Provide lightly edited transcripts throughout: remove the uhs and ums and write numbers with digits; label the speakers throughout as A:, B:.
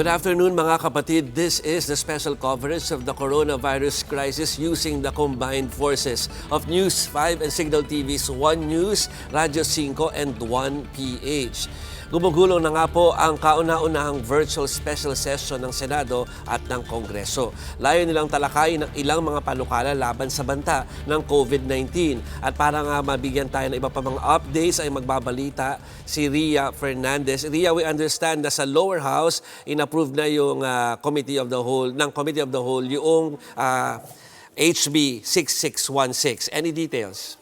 A: Good afternoon mga kapatid. This is the special coverage of the coronavirus crisis using the combined forces of News 5 and Signal TV's One News, Radyo 5 and 1PH. Gumugulong na nga po ang kauna-unahang virtual special session ng Senado at ng Kongreso. Layo nilang talakayin ng ilang mga panukala laban sa banta ng COVID-19. At para nga mabigyan tayo ng iba pa mga updates ay magbabalita si Ria Fernandez. Ria, we understand na sa lower house, in-approve na yung Committee of the Whole, yung HB 6616. Any details?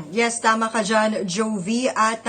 B: Yes, tama ka dyan, Jovi. At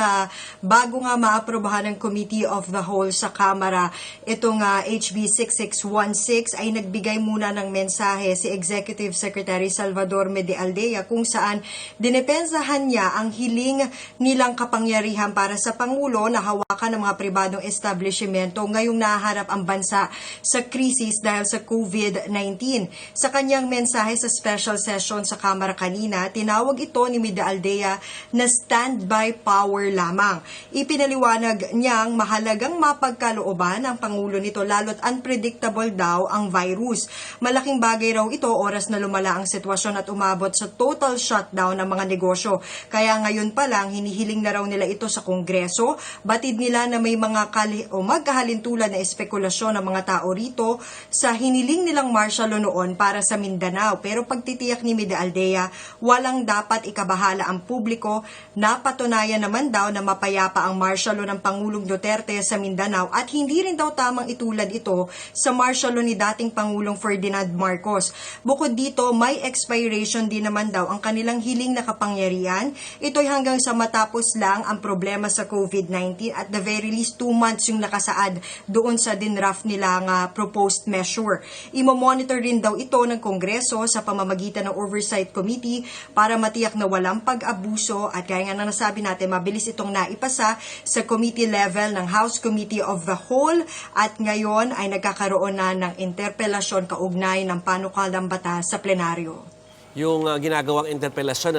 B: bago nga maaprobahan ng Committee of the Whole sa Kamara, itong HB 6616 ay nagbigay muna ng mensahe si Executive Secretary Salvador Medialdea kung saan dinepensahan niya ang hiling nilang kapangyarihan para sa Pangulo na hawakan ng mga pribadong establishmento ngayong naharap ang bansa sa krisis dahil sa COVID-19. Sa kanyang mensahe sa special session sa Kamara kanina, tinawag ito ni Aldea na standby power lamang. Ipinaliwanag niyang mahalagang mapagkalooban ang Pangulo nito lalo't unpredictable daw ang virus. Malaking bagay raw ito oras na lumala ang sitwasyon at umabot sa total shutdown ng mga negosyo. Kaya ngayon pa lang hinihiling na raw nila ito sa Kongreso. Batid nila na may mga magkahalintulad na espekulasyon ng mga tao rito sa hiniling nilang martial law noon para sa Mindanao. Pero pagtitiyak ni Aldea, walang dapat ikabahala ang publiko. Napatunayan naman daw na mapayapa ang martial law ng Pangulong Duterte sa Mindanao at hindi rin daw tamang itulad ito sa martial law ni dating Pangulong Ferdinand Marcos. Bukod dito, may expiration din naman daw ang kanilang hiling na kapangyarihan. Ito'y hanggang sa matapos lang ang problema sa COVID-19 at the very least 2 months yung nakasaad doon sa dinraft nilang proposed measure. Imo-monitor rin daw ito ng Kongreso sa pamamagitan ng Oversight Committee para matiyak na walang pag-abuso at gaya nga na nasabi natin, mabilis itong naipasa sa committee level ng House Committee of the Whole at ngayon ay nagkakaroon na ng interpelasyon kaugnay ng panukalang batas sa plenaryo.
A: Yung ginagawang interpelasyon,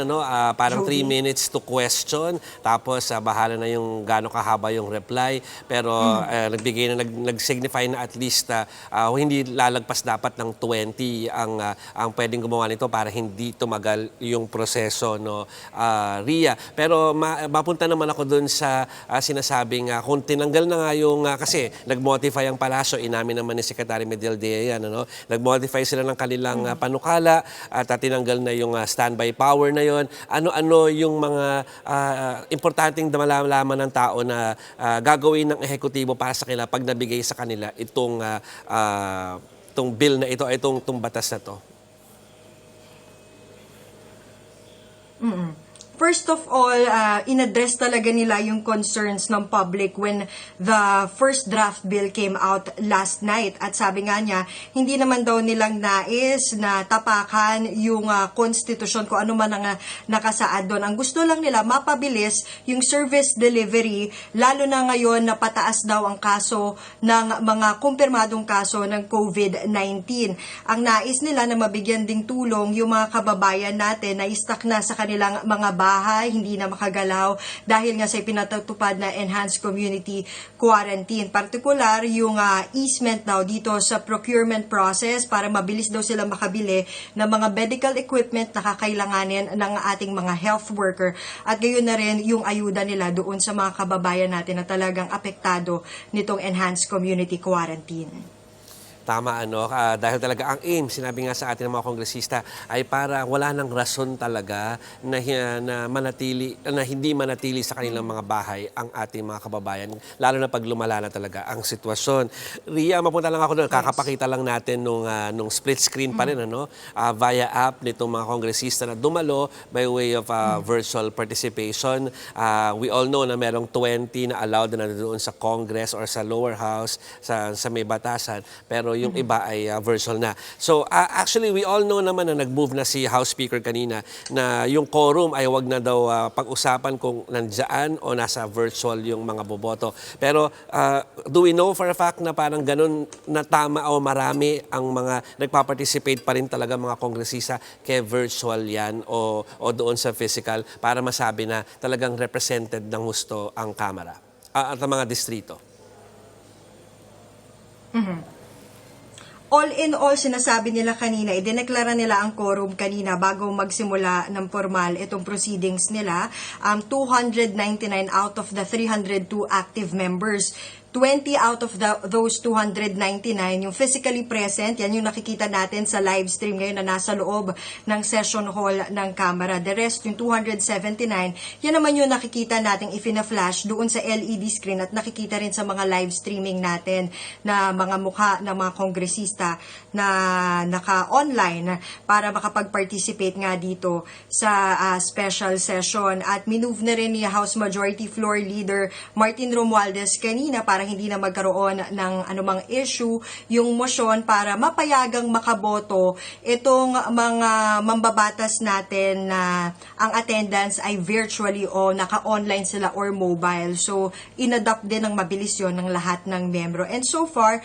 A: parang 3 minutes to question, tapos bahala na yung gaano kahaba yung reply, pero nag-signify na at least hindi lalagpas dapat ng 20 ang pwedeng gumawa nito para hindi tumagal yung proseso, Ria. Pero mapunta naman ako dun sa sinasabing kung tinanggal na nga yung, kasi nag-modify ang palasyo, inamin naman ni Secretary Medialdea yan, nag-modify sila ng kanilang panukala at tinanggal na yung standby power na yon. Ano-ano yung mga importanteng malalaman ng tao na gagawin ng ehekutibo para sa kanila pag nabigay sa kanila itong bill na ito, itong batas na to?
B: First of all, in-address talaga nila yung concerns ng public when the first draft bill came out last night. At sabi nga niya, hindi naman daw nilang nais na tapakan yung konstitusyon kung ano man ang nakasaad doon. Ang gusto lang nila, mapabilis yung service delivery, lalo na ngayon na pataas daw ang kaso ng mga kumpirmadong kaso ng COVID-19. Ang nais nila na mabigyan ding tulong yung mga kababayan natin na stuck na sa kanilang mga bahay, hindi na makagalaw dahil nga sa ipinatutupad na enhanced community quarantine. Partikular yung easement daw dito sa procurement process para mabilis daw sila makabili ng mga medical equipment na kakailanganin ng ating mga health worker at gayon na rin yung ayuda nila doon sa mga kababayan natin na talagang apektado nitong enhanced community quarantine.
A: Tama, dahil talaga ang aim, sinabi nga sa atin ng mga kongresista, ay para wala nang rason talaga na hindi manatili sa kanilang mga bahay ang ating mga kababayan, lalo na pag lumala na talaga ang sitwasyon. Ria, mapunta lang ako doon, kakapakita lang natin nung split screen pa rin, via app nitong mga kongresista na dumalo by way of virtual participation. We all know na merong 20 na allowed na doon sa Congress or sa lower house, sa may batasan, pero yung iba ay virtual na. So actually, we all know naman na nag-move na si House Speaker kanina na yung quorum ay wag na daw pag-usapan kung nandiyan o nasa virtual yung mga boboto. Pero do we know for a fact na parang ganun na tama o marami ang mga nagpa-participate pa rin talaga mga kongresista kay virtual yan o doon sa physical para masabi na talagang represented ng husto ang Kamara? at ang mga distrito?
B: All in all, sinasabi nila kanina, idineklara nila ang quorum kanina bago magsimula ng formal itong proceedings nila. 299 out of the 302 active members. 20 out of those 299, yung physically present, yan yung nakikita natin sa live stream ngayon na nasa loob ng session hall ng Kamara. The rest, yung 279, yan naman yung nakikita natin ifina-flash doon sa LED screen at nakikita rin sa mga live streaming natin na mga mukha ng mga kongresista na naka-online para makapag-participate nga dito sa special session. At minove na rin ni House Majority Floor Leader Martin Romualdez kanina para hindi na magkaroon ng anumang issue yung motion para mapayagang makaboto itong mga mambabatas natin na ang attendance ay virtually o naka-online sila or mobile. So, inadopt din ng mabilis yon ng lahat ng membro. And so far,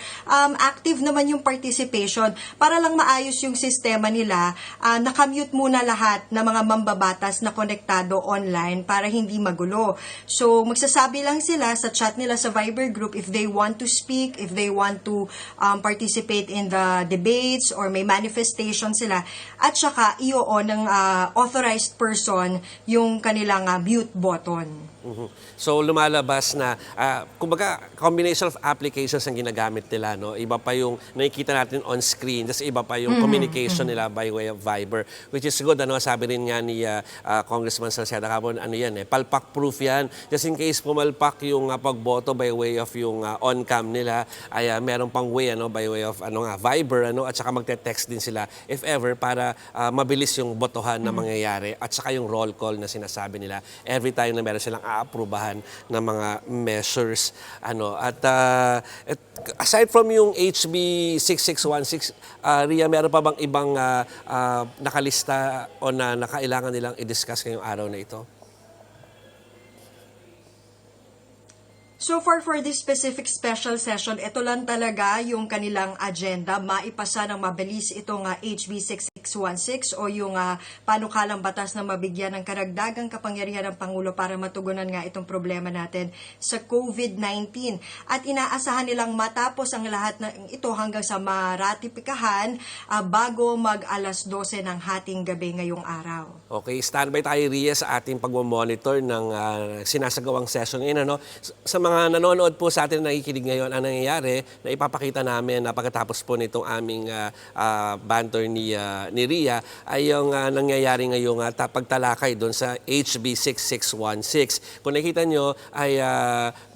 B: active naman yung participation. Para lang maayos yung sistema nila, nakamute muna lahat ng mga mambabatas na konektado online para hindi magulo. So, magsasabi lang sila sa chat nila sa Viber group if they want to speak, if they want to participate in the debates or may manifestation sila. At saka, i-on ng authorized person yung kanilang mute button.
A: So lumalabas na, kumbaga, combination of applications ang ginagamit nila, no? Iba pa yung nakikita natin on screen, tapos iba pa yung communication nila by way of Viber, which is good, ano, sabi rin nga ni Congressman Salceda Cabon, ano yan, palpak proof yan, just in case pumalpak yung pagboto by way of yung on-cam nila, ay meron pang way, ano, by way of Viber, ano, at saka magte-text din sila if ever para mabilis yung botohan na mangyayari, at saka yung roll call na sinasabi nila every time na meron silang aaprubahan ng mga measures. Aside from yung HB 6616, Ria, meron pa bang ibang nakalista o na nakailangan nilang i-discuss ngayong araw na ito?
B: So far for this specific special session, ito lang talaga yung kanilang agenda. Maipasa ng mabilis itong HB 6616 o yung panukalang batas na mabigyan ng karagdagang kapangyarihan ng Pangulo para matugunan nga itong problema natin sa COVID-19. At inaasahan nilang matapos ang lahat ng ito hanggang sa maratipikahan bago mag-alas 12 ng hating gabi ngayong araw.
A: Okay, standby tayo, Ria, sa ating pag-monitor ng sinasagawang session ngayon. Ano? Sa mga nanonood po sa atin na nakikinig ngayon, ang nangyayari na ipapakita namin na pagkatapos po nitong aming banter ni Ria ay yung nangyayari ngayong pagtalakay doon sa HB 6616. Kung nakikita nyo ay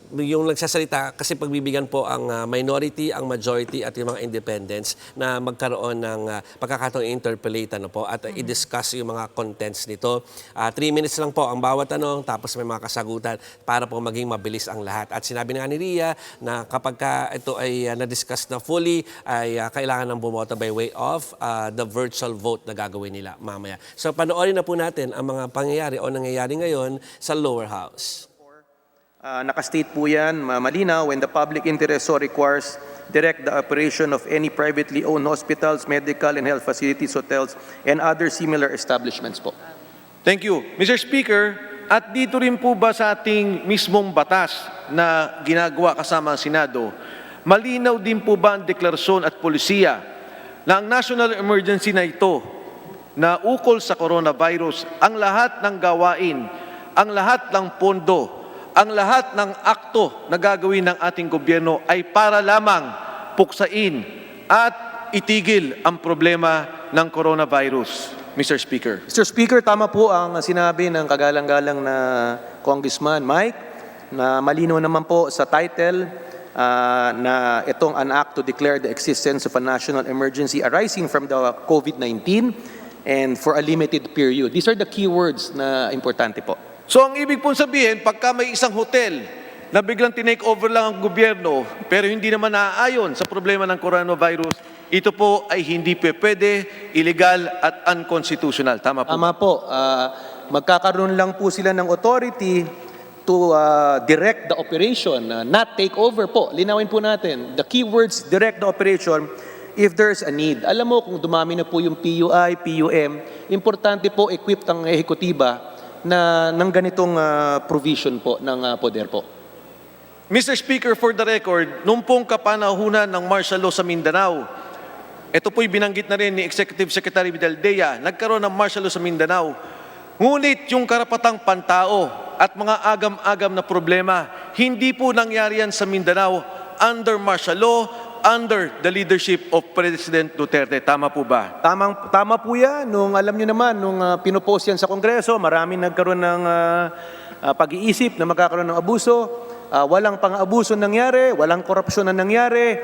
A: yung nagsasalita, kasi pagbibigyan po ang minority, ang majority at yung mga independents na magkaroon ng pagkakataong interpolate po at i-discuss yung mga contents nito. 3 minutes lang po ang bawat tanong, tapos may mga kasagutan para po maging mabilis ang lahat. At sinabi nga ni Ria na kapag ito ay na-discuss na fully, ay kailangan ng bumoto by way of the virtual vote na gagawin nila mamaya. So panoorin na po natin ang mga pangyayari o nangyayari ngayon sa lower house.
C: Nakastate po yan, malinaw, when the public interest so requires, direct the operation of any privately owned hospitals, medical and health facilities, hotels, and other similar establishments po.
D: Thank you. Mr. Speaker, at dito rin po ba sa ating mismong batas na ginagawa kasama ang Senado, malinaw din po ba ang deklarasyon at polisiya na ang national emergency na ito na ukol sa coronavirus, ang lahat ng gawain, ang lahat ng pondo, ang lahat ng akto na gagawin ng ating gobyerno ay para lamang puksain at itigil ang problema ng coronavirus, Mr. Speaker?
C: Mr. Speaker, tama po ang sinabi ng kagalang-galang na Congressman Mike, na malinaw naman po sa title na itong an act to declare the existence of a national emergency arising from the COVID-19 and for a limited period. These are the key words na importante po.
D: So ang ibig pong sabihin, pagka may isang hotel na biglang tinake over lang ang gobyerno pero hindi naman naaayon sa problema ng coronavirus, ito po ay hindi pwede, illegal at unconstitutional. Tama po?
C: Tama po. Magkakaroon lang po sila ng authority to direct the operation, not take over po. Linawin po natin. The key words, direct the operation if there's a need. Alam mo, kung dumami na po yung PUI, PUM, importante po equipped ang ehekutiba na ng ganitong provision po ng poder po.
D: Mr. Speaker, for the record, nung pong kapanahunan ng martial law sa Mindanao, ito po'y binanggit na rin ni Executive Secretary Vidaldea, nagkaroon ng martial law sa Mindanao. Ngunit yung karapatang pantao at mga agam-agam na problema, hindi po nangyari yan sa Mindanao under martial law, under the leadership of President Duterte. Tama po ba?
C: Tama po yan. Nung alam nyo naman, nung pinopost yan sa Kongreso, maraming nagkaroon ng pag-iisip na magkakaroon ng abuso. Walang pang-abuso nangyari, walang korupsyon na nangyari.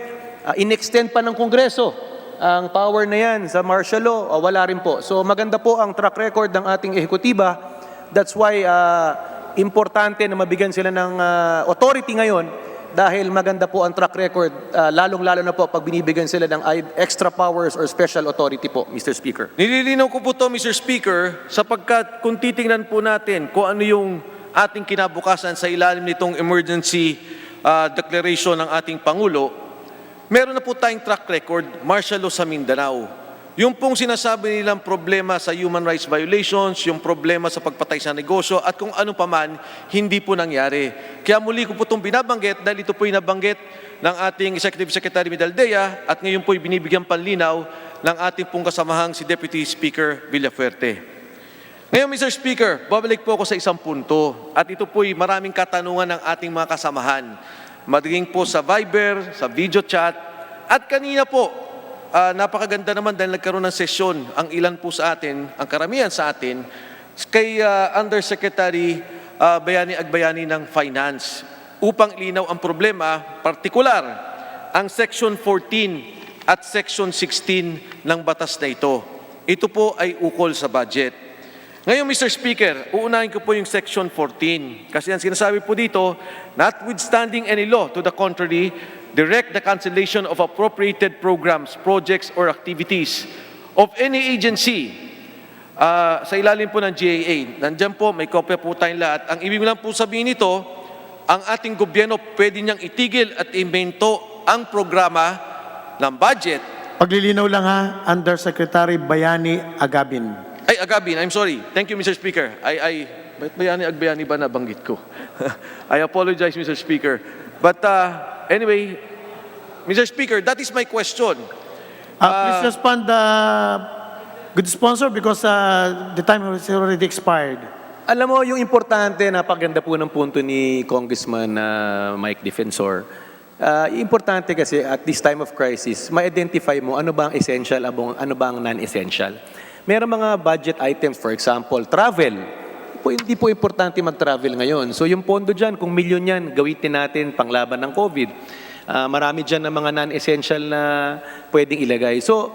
C: In-extend pa ng Kongreso ang power na yan sa martial law. Wala rin po. So maganda po ang track record ng ating ehekutiba. That's why importante na mabigyan sila ng authority ngayon dahil maganda po ang track record, lalong-lalo na po pag binibigyan sila ng extra powers or special authority po, Mr. Speaker.
D: Nililinaw ko po to, Mr. Speaker, sapagkat kung titingnan po natin kung ano yung ating kinabukasan sa ilalim nitong emergency declaration ng ating Pangulo, meron na po tayong track record, martial law sa Mindanao. Yung pong sinasabi nilang problema sa human rights violations, yung problema sa pagpatay sa negosyo, at kung ano paman, hindi po nangyari. Kaya muli ko po itong binabanggit dahil ito po yung nabanggit ng ating Executive Secretary Vidaldea at ngayon po binibigyan panlinaw ng ating pong kasamahang si Deputy Speaker Villafuerte. Ngayon, Mr. Speaker, babalik po ako sa isang punto at ito po'y maraming katanungan ng ating mga kasamahan. Maging po sa Viber, sa video chat, at kanina po, napakaganda naman dahil nagkaroon ng sesyon ang ilan po sa atin, ang karamihan sa atin, kay Undersecretary Bayani Agbayani ng Finance upang ilinaw ang problema, partikular, ang Section 14 at Section 16 ng batas na ito. Ito po ay ukol sa budget. Ngayon, Mr. Speaker, uunahin ko po yung Section 14. Kasi ang sinasabi po dito, notwithstanding any law to the contrary, direct the cancellation of appropriated programs, projects, or activities of any agency sa ilalim po ng GAA. Nandyan po, may kopya po tayong lahat. Ang ibig lang po sabihin nito, ang ating gobyerno pwede niyang itigil at invento ang programa ng budget.
E: Paglilinaw lang ha, Undersecretary Bayani Agabin.
D: Ay, Agabin, I'm sorry. Thank you, Mr. Speaker. Ba't Bayani Agbayani ba nabanggit ko? I apologize, Mr. Speaker. But anyway, Mr. Speaker, that is my question.
E: Please respond, good sponsor, because the time has already expired.
C: Alam mo, yung importante, napaganda po ng punto ni Congressman Mike Defensor. Importante kasi at this time of crisis, ma-identify mo ano ba ang essential, ano ba ang non-essential. Meron mga budget items, for example, travel. Hindi po importante mag-travel ngayon. So yung pondo dyan, kung milyon yan, gawitin natin panglaban ng COVID. Marami dyan na mga non-essential na pwedeng ilagay. So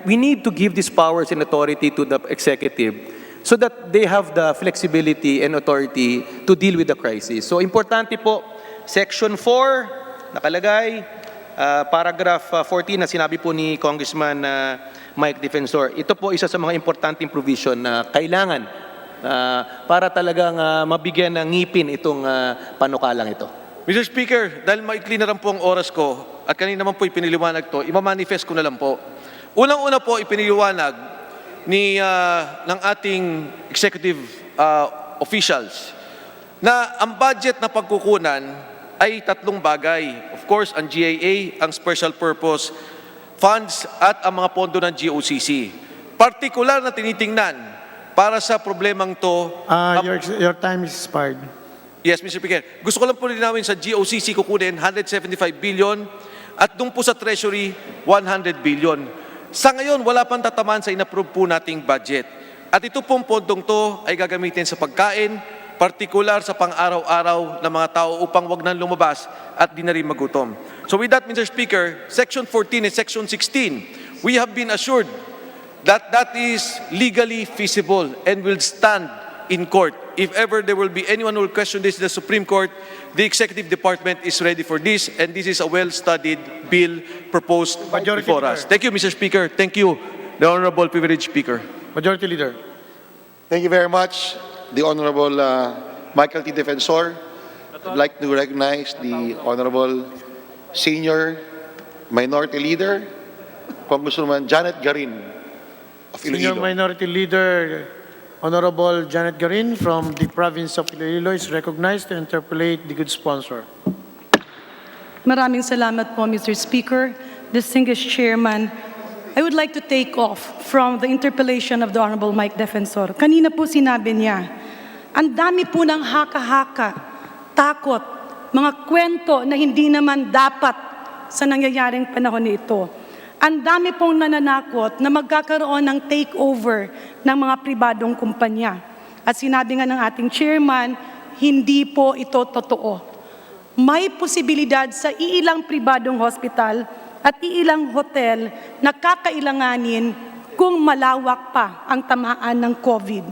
C: we need to give these powers and authority to the executive so that they have the flexibility and authority to deal with the crisis. So importante po, Section 4, nakalagay, paragraph 14 na sinabi po ni Congressman Mike Defensor. Ito po isa sa mga importanteng provision na kailangan para talagang mabigyan ng ngipin itong panukalang ito.
D: Mr. Speaker, dahil maikli na lang po ang oras ko at kanina naman po ipiniliwanag to, imamanifest ko na lang po. Unang-una po ipiniliwanag ng ating executive officials na ang budget na pagkukunan ay tatlong bagay. Of course, ang GAA, ang special purpose funds at ang mga pondo ng GOCC. Partikular na tinitingnan para sa problemang to.
E: Your time is expired.
D: Yes, Mr. Speaker. Gusto ko lang po linawin sa GOCC kukunin 175 billion at doon po sa Treasury 100 billion. Sa ngayon, wala pang tatamaan sa inapprove po nating budget. At ito pong pondong to ay gagamitin sa pagkain, partikular sa pang-araw-araw ng mga tao upang wag nang lumabas at di na rin magutom. So with that, Mr. Speaker, Section 14 and Section 16, we have been assured that that is legally feasible and will stand in court. If ever there will be anyone who will question this in the Supreme Court, the Executive Department is ready for this, and this is a well-studied bill proposed
E: Majority
D: before
E: Leader.
D: us. Thank you, Mr. Speaker. Thank you, the Honorable Privileged Speaker.
E: Majority Leader.
F: Thank you very much, the Honorable Michael T. Defensor. I'd like to recognize the Honorable Senior Minority Leader, Congresswoman Janet Garin of
E: Senior
F: Iloilo.
E: Minority Leader Honorable Janet Garin from the province of Iloilo is recognized to interpolate the good sponsor.
G: Maraming salamat po, Mr. Speaker. Distinguished Chairman, I would like to take off from the interpellation of the Honorable Mike Defensor. Kanina po sinabi niya, ang dami po ng haka-haka, takot, mga kwento na hindi naman dapat sa nangyayaring panahon nito. Ang dami pong nananakot na magkakaroon ng takeover ng mga pribadong kumpanya. At sinabi nga ng ating chairman, hindi po ito totoo. May posibilidad sa iilang pribadong hospital at iilang hotel na kakailanganin kung malawak pa ang tamaan ng COVID.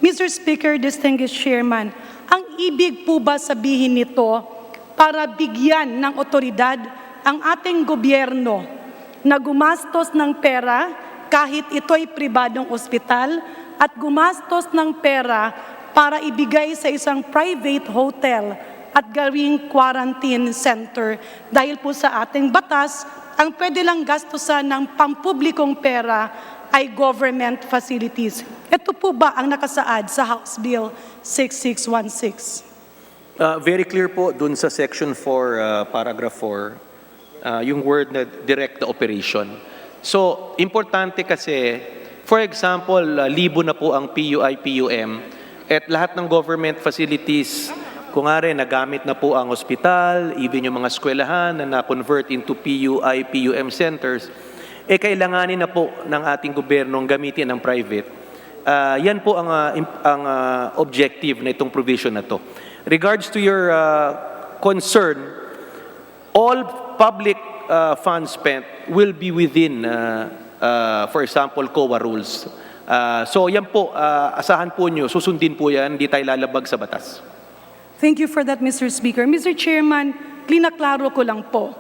G: Mr. Speaker, distinguished chairman, ang ibig po ba sabihin nito para bigyan ng otoridad ang ating gobyerno na gumastos ng pera kahit ito'y pribadong ospital at gumastos ng pera para ibigay sa isang private hotel at gawing quarantine center dahil po sa ating batas, ang pwede lang gastusan ng pampublikong pera ay government facilities. Ito po ba ang nakasaad sa House Bill 6616?
C: Very clear po dun sa section 4, paragraph 4, yung word na direct operation. So, importante kasi, for example, libo na po ang PUI, PUM, at lahat ng government facilities, kung nga rin, nagamit na po ang hospital, even yung mga eskwelahan na na-convert into PUI, PUM centers, kailanganin na po ng ating gobyernong gamitin ng private. Yan po ang objective na itong provision na to. Regards to your concern, all public funds spent will be within, for example, COA rules. So yan po, asahan po nyo, susundin po yan, hindi tayo lalabag sa batas.
G: Thank you for that, Mr. Speaker. Mr. Chairman, klinaklaro ko lang po.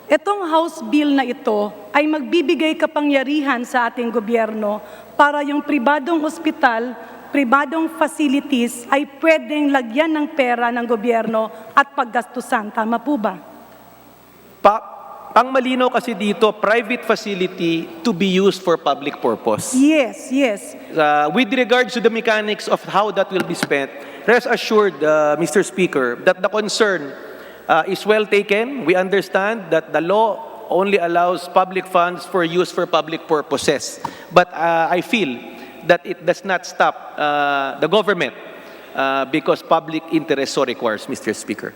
G: Itong House Bill na ito ay magbibigay kapangyarihan sa ating gobyerno para yung pribadong ospital, pribadong facilities ay pwedeng lagyan ng pera ng gobyerno at paggastusan. Tama po ba?
C: Ang malinaw kasi dito, private facility to be used for public purpose.
G: Yes, yes.
C: With regards to the mechanics of how that will be spent, rest assured, Mr. Speaker, that the concern is well taken. We understand that the law only allows public funds for use for public purposes. But I feel that it does not stop the government because public interest so requires, Mr. Speaker.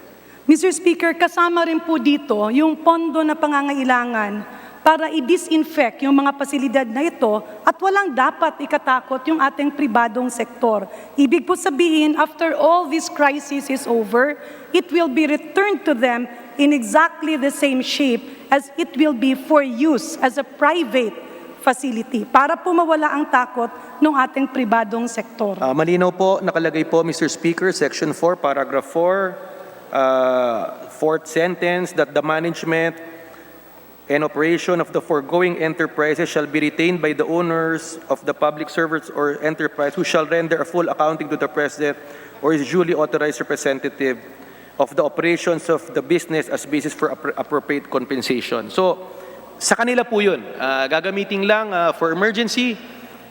G: Mr. Speaker, kasama rin po dito yung pondo na pangangailangan para i-disinfect yung mga pasilidad na ito at walang dapat ikatakot yung ating pribadong sektor. Ibig po sabihin, after all this crisis is over, it will be returned to them in exactly the same shape as it will be for use as a private facility para po mawala ang takot ng ating pribadong sektor.
C: Malinaw po, nakalagay po, Mr. Speaker, Section 4, Paragraph 4, fourth sentence, that the management and operation of the foregoing enterprises shall be retained by the owners of the public service or enterprise who shall render a full accounting to the President or his duly authorized representative of the operations of the business as basis for appropriate compensation. So, sa kanila po yun. Gagamitin lang for emergency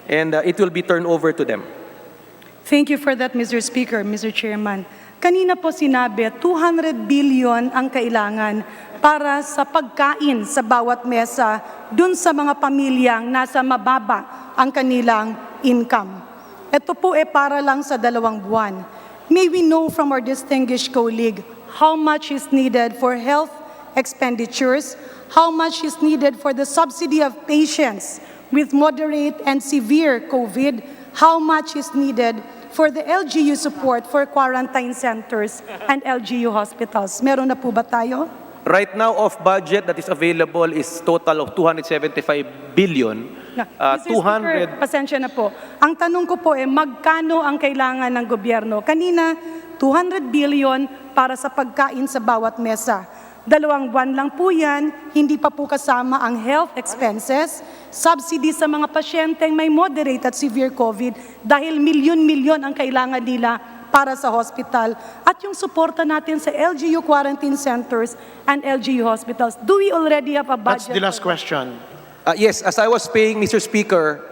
C: and it will be turned over to them.
G: Thank you for that, Mr. Speaker, Mr. Chairman. Kanina po sinabi, 200 billion ang kailangan para sa pagkain sa bawat mesa dun sa mga pamilyang nasa mababa ang kanilang income. Ito po para lang sa 2 buwan. May we know from our distinguished colleague how much is needed for health expenditures, how much is needed for the subsidy of patients with moderate and severe COVID, how much is needed for the LGU support for quarantine centers and LGU hospitals. Meron na po ba tayo?
C: Right now, off budget that is available is total of 275 billion.
G: Mr. Speaker, pasensya na po. Ang tanong ko po magkano ang kailangan ng gobyerno? Kanina, 200 billion para sa pagkain sa bawat mesa. 2 buwan lang po yan, hindi pa po kasama ang health expenses, subsidy sa mga pasyenteng may moderate at severe COVID dahil milyon-milyon ang kailangan nila para sa hospital at yung suporta natin sa LGU quarantine centers and LGU hospitals. Do we already have a budget?
E: That's the last question.
C: Yes, as I was saying, Mr. Speaker,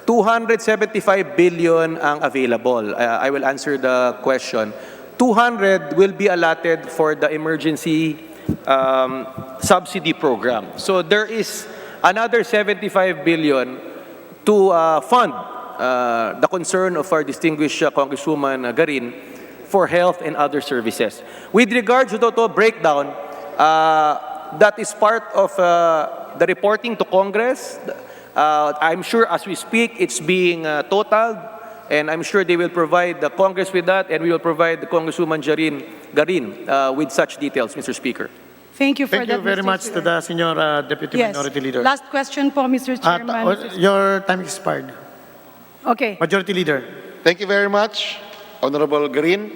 C: 275 billion ang available. I will answer the question. 200 will be allotted for the emergency subsidy program. So there is another 75 billion to fund the concern of our distinguished Congresswoman Garin for health and other services. With regard to total breakdown, that is part of the reporting to Congress. I'm sure as we speak, it's being totaled, and I'm sure they will provide the Congress with that, and we will provide the Congresswoman Garin with such details, Mr. Speaker.
G: Thank you for
E: Thank
G: that,
E: you very
G: Mr.
E: much to
G: Speaker.
E: the Senior Deputy
G: Yes.
E: Minority Leader.
G: Last question po, Mr. Chairman.
E: Your time expired.
G: Okay.
E: Majority Leader.
F: Thank you very much, Honorable Garin.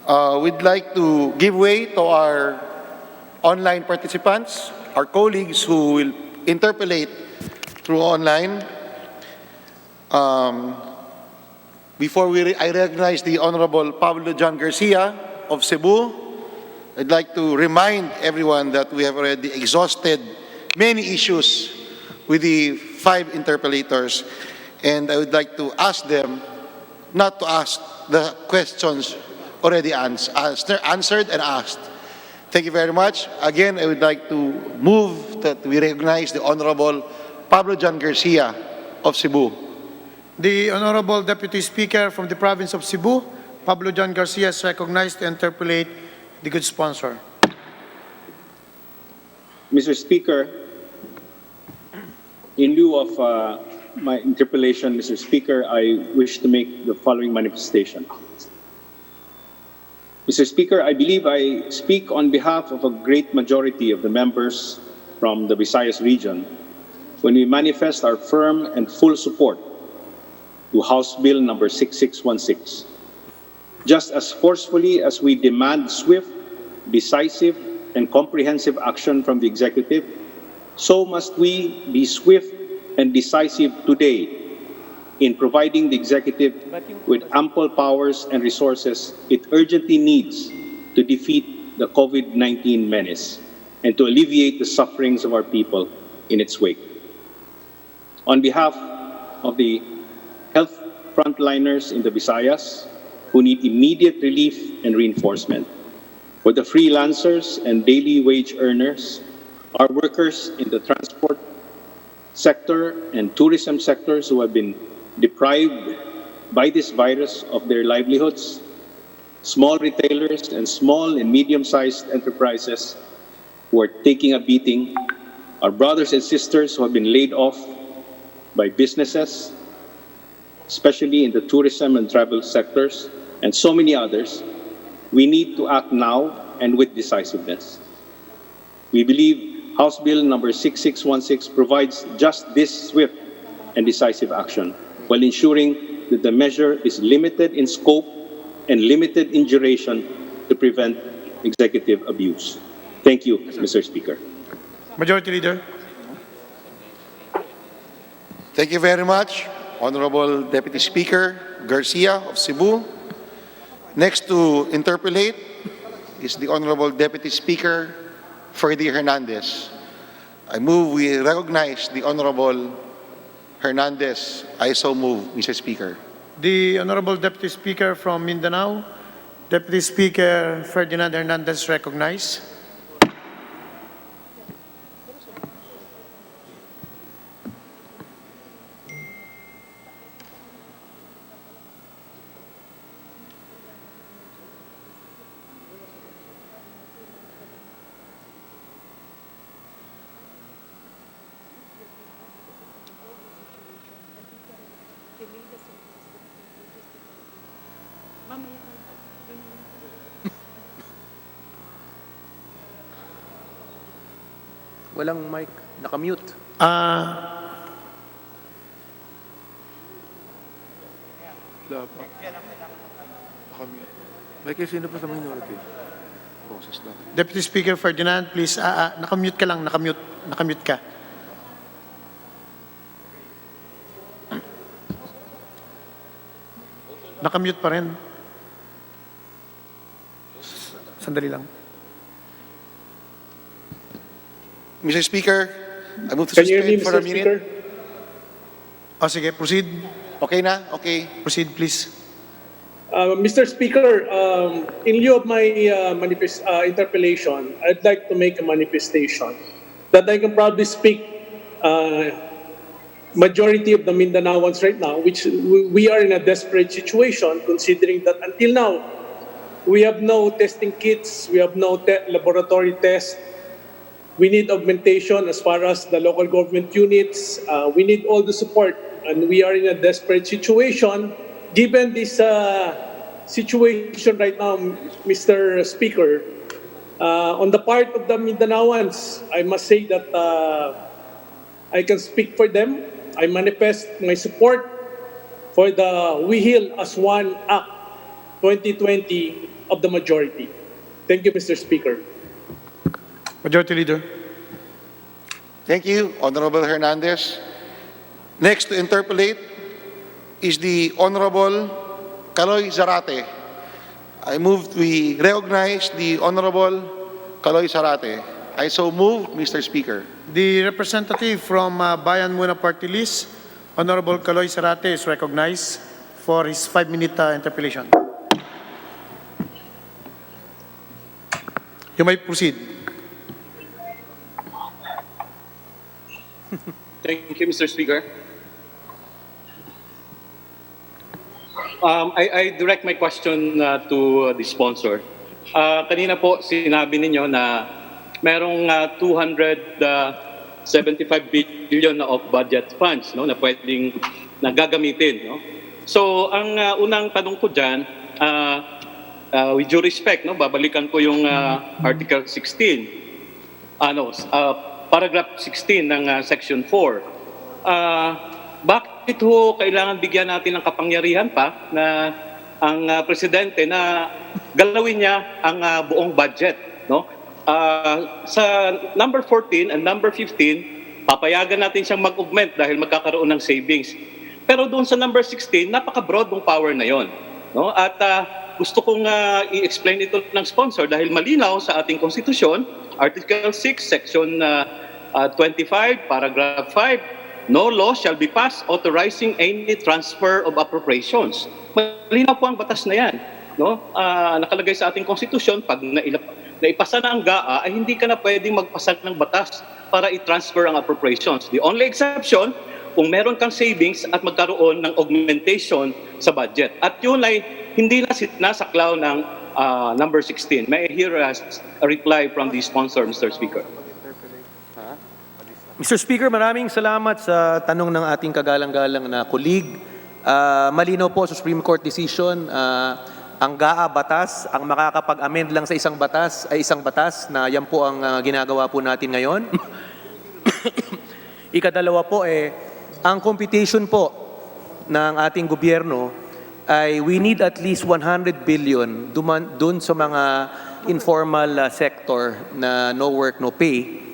F: We'd like to give way to our online participants, our colleagues who will interpolate through online. Before I recognize the Honorable Pablo John Garcia of Cebu, I'd like to remind everyone that we have already exhausted many issues with the 5 interpellators, and I would like to ask them not to ask the questions already answered and asked. Thank you very much. Again, I would like to move that we recognize the Honorable Pablo John Garcia of Cebu.
E: The Honorable Deputy Speaker from the province of Cebu, Pablo John Garcia, is recognized to interpolate the good sponsor.
H: Mr. Speaker, in lieu of my interpellation, Mr. Speaker, I wish to make the following manifestation. Mr. Speaker, I believe I speak on behalf of a great majority of the members from the Visayas region when we manifest our firm and full support to House Bill number 6616. Just as forcefully as we demand swift, decisive, and comprehensive action from the executive, so must we be swift and decisive today in providing the executive with ample powers and resources it urgently needs to defeat the COVID-19 menace and to alleviate the sufferings of our people in its wake. On behalf of the health frontliners in the Visayas who need immediate relief and reinforcement, for the freelancers and daily wage earners, our workers in the transport sector and tourism sectors who have been deprived by this virus of their livelihoods, small retailers and small and medium-sized enterprises who are taking a beating, our brothers and sisters who have been laid off by businesses, especially in the tourism and travel sectors, and so many others, we need to act now and with decisiveness. We believe House Bill number 6616 provides just this swift and decisive action while ensuring that the measure is limited in scope and limited in duration to prevent executive abuse. Thank you, Mr. Speaker.
E: Majority Leader.
F: Thank you very much, Honorable Deputy Speaker Garcia of Cebu. Next to interpolate is the Honorable Deputy Speaker Ferdy Hernandez. I move we recognize the Honorable Hernandez. I so move, Mr. Speaker.
E: The Honorable Deputy Speaker from Mindanao, Deputy Speaker Ferdinand Hernandez, recognized.
C: Walang mic, nakamute.
I: Wala pa. May kasi sino pa sa minority? Process lang.
E: Deputy Speaker Ferdinand, please, nakamute ka lang, nakamute ka. Nakamute pa rin. Sandali lang.
F: Mr. Speaker, I move to
H: Can you hear me,
F: suspend for a
H: Mr.
F: minute.
H: Speaker?
E: O sige, proceed.
F: Okay na? Okay.
E: Proceed, please.
J: Mr. Speaker, in lieu of my interpellation, I'd like to make a manifestation that I can proudly speak majority of the Mindanaoans right now, which we are in a desperate situation considering that until now, we have no testing kits, we have no laboratory tests. We need augmentation as far as the local government units. We need all the support, and we are in a desperate situation. Given this situation right now, Mr. Speaker, on the part of the Mindanaoans, I must say that I can speak for them. I manifest my support for the We Heal as One Act 2020 of the majority. Thank you, Mr. Speaker.
E: Majority Leader.
F: Thank you, Honorable Hernandez. Next to interpolate is the Honorable Caloy Zarate. I move we recognize the Honorable Caloy Zarate. I so move, Mr. Speaker.
E: The representative from Bayan Muna Party List, Honorable Caloy Sarate, is recognized for his 5-minute interpellation. You may proceed.
K: Thank you, Mr. Speaker. I direct my question to the sponsor. Kanina po sinabi ninyo na merong 275 billion na off-budget funds, no, na pwedeng nagagamitin. No? So ang unang tanong ko dyan, with due respect, no, babalikan ko yung Article 16, paragraph 16 ng Section 4. Bakit ho kailangan bigyan natin ng kapangyarihan pa na ang presidente na galawin niya ang buong budget, no? Sa number 14 and number 15, papayagan natin siyang mag-augment dahil magkakaroon ng savings. Pero doon sa number 16, napaka-broad ng power na yon, no? At gusto kong i-explain ito ng sponsor dahil malinaw sa ating konstitusyon, Article 6, Section 25, Paragraph 5, no law shall be passed authorizing any transfer of appropriations. Malinaw po ang batas na yan. No? Nakalagay sa ating konstitusyon, pag naipasa na ang GAA, ay hindi ka na pwedeng magpasa ng batas para i-transfer ang appropriations. The only exception, kung meron kang savings at magkaroon ng augmentation sa budget. At yun ay hindi na nasaklaw ng number 16. May I hear a reply from the sponsor, Mr. Speaker?
C: Mr. Speaker, maraming salamat sa tanong ng ating kagalang-galang na colleague. Malinaw po sa Supreme Court decision, ang GAA batas, ang makakapag-amend lang sa isang batas ay isang batas na yan po ang ginagawa po natin ngayon. Ikadalawa po ang computation po ng ating gobyerno ay we need at least 100 billion dun sa mga informal sector na no work, no pay.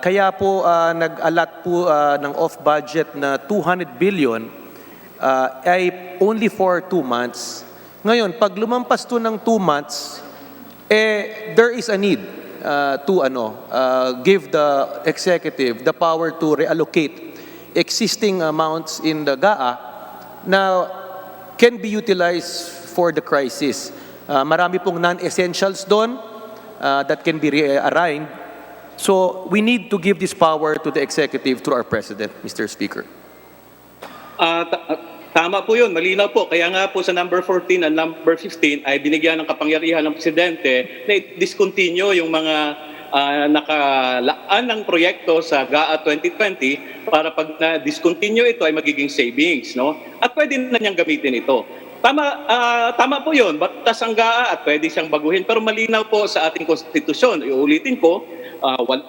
C: Kaya po nag-allot po ng off-budget na 200 billion ay only for 2 months. Ngayon, pag lumampas to ng 2 months, there is a need to give the executive the power to reallocate existing amounts in the GAA na can be utilized for the crisis. Marami pong non-essentials doon that can be rearranged. So we need to give this power to the executive through our president, Mr. Speaker.
K: Tama po yun, malinaw po. Kaya nga po sa number 14 and number 15 ay binigyan ng kapangyarihan ng presidente na discontinue yung mga nakalaan ng proyekto sa GAA 2020 para pag na-discontinue ito ay magiging savings. No? At pwede na niyang gamitin ito. Tama po yun, batas ang GAA at pwede siyang baguhin. Pero malinaw po sa ating konstitusyon. Iulitin ko,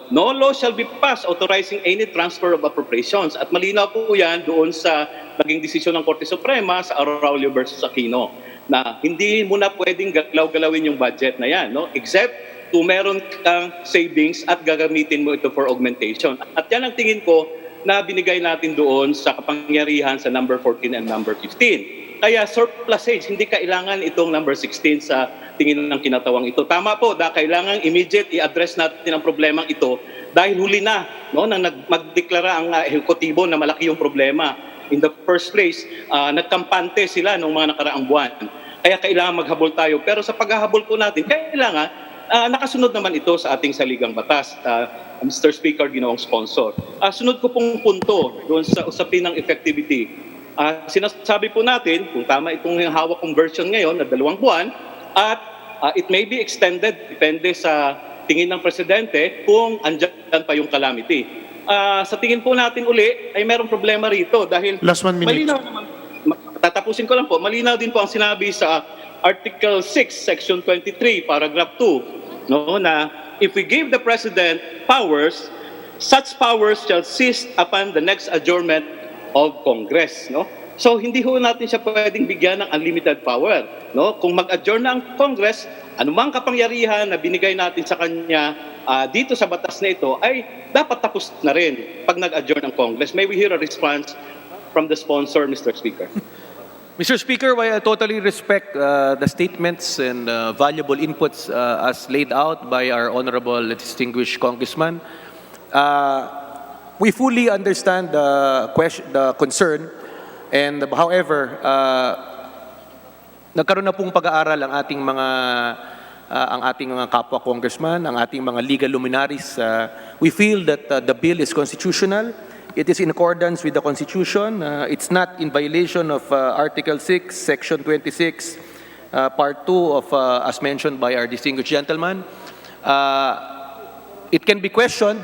K: no law shall be passed authorizing any transfer of appropriations. At malinaw po yan doon sa naging desisyon ng Korte Suprema sa Arroyo versus Aquino na hindi mo na pwedeng galaw-galawin yung budget na yan, no? Except kung meron kang savings at gagamitin mo ito for augmentation. At yan ang tingin ko na binigay natin doon sa kapangyarihan sa number 14 and number 15. Kaya surplusage, hindi kailangan itong number 16 sa tingin ng kinatawang ito. Tama po, kailangan immediate i-address natin ang problemang ito dahil huli na, no, nang magdeklara ang ehekutibo na malaki yung problema. in the first place, nagkampante sila nung mga nakaraang buwan. Kaya kailangan maghabol tayo. Pero sa paghahabol po natin, kailangan nakasunod naman ito sa ating saligang batas. Mr. Speaker, ginawang sponsor. Sunod ko pong punto doon sa usapin ng effectivity. Sinasabi po natin, kung tama itong hawak kong version ngayon na 2 buwan, at it may be extended, depende sa tingin ng Presidente, kung andyan pa yung calamity. Sa tingin po natin uli, ay merong problema rito dahil
E: Last 1 minute.
K: malinaw naman, tatapusin ko lang po, malinaw din po ang sinabi sa Article 6, Section 23, Paragraph 2, no, na if we give the President powers, such powers shall cease upon the next adjournment of Congress. No? So hindi ho natin siya pwedeng bigyan ng unlimited power. No? Kung mag-adjourn na ang Congress, anumang kapangyarihan na binigay natin sa kanya dito sa batas na ito ay dapat tapos na rin pag nag-adjourn ang Congress. May we hear a response from the sponsor, Mr. Speaker?
C: Mr. Speaker, while I totally respect the statements and valuable inputs as laid out by our honorable distinguished congressman, we fully understand the concern. And however, nagkaroon na pong pag-aaral ang ating mga kapwa congressman, ang ating mga legal luminaries. We feel that the bill is constitutional. It is in accordance with the Constitution. It's not in violation of Article 6, Section 26, Part 2 of, as mentioned by our distinguished gentleman. It can be questioned,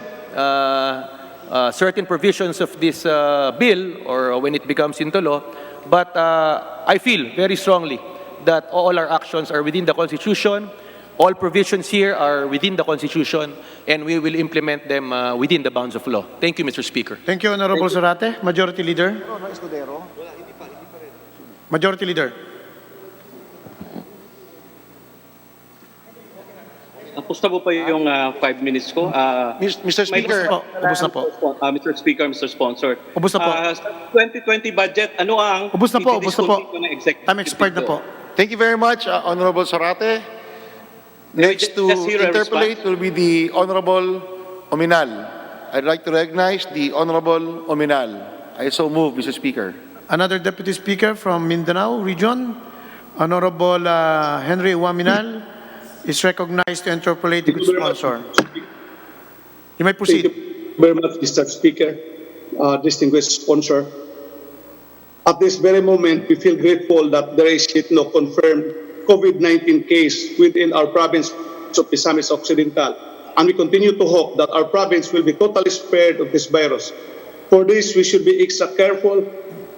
C: certain provisions of this bill, or when it becomes into law, but I feel very strongly that all our actions are within the Constitution. All provisions here are within the Constitution, and we will implement them within the bounds of law. Thank you, Mr. Speaker.
E: Thank you, Honorable Zarate. Majority Leader. Majority Leader.
K: Tapos na po pa yung 5 minutes ko.
F: Mr. Speaker,
E: Ubus na po.
K: Mr. Speaker, Mr. Sponsor.
E: Ubus na po.
K: Sa 2020 budget, ano ang
E: Ubus na po, ubus na po.
K: itidiscontinue ng executive
E: Time expired na
K: dito?
E: po.
F: thank you very much, Honorable Zarate. Next to
K: Just hear a
F: interpolate will be the Honorable Ominal. I'd like to recognize the Honorable Ominal. I so move, Mr. Speaker.
E: Another Deputy Speaker from Mindanao Region, Honorable Henry Waminal, is recognized to interpolate the good sponsor. You may
J: Thank
E: proceed.
J: you very much, Mr. Speaker, distinguished sponsor. At this very moment, we feel grateful that there is yet no confirmed COVID-19 case within our province of Misamis Occidental, and we continue to hope that our province will be totally spared of this virus. For this, we should be extra careful,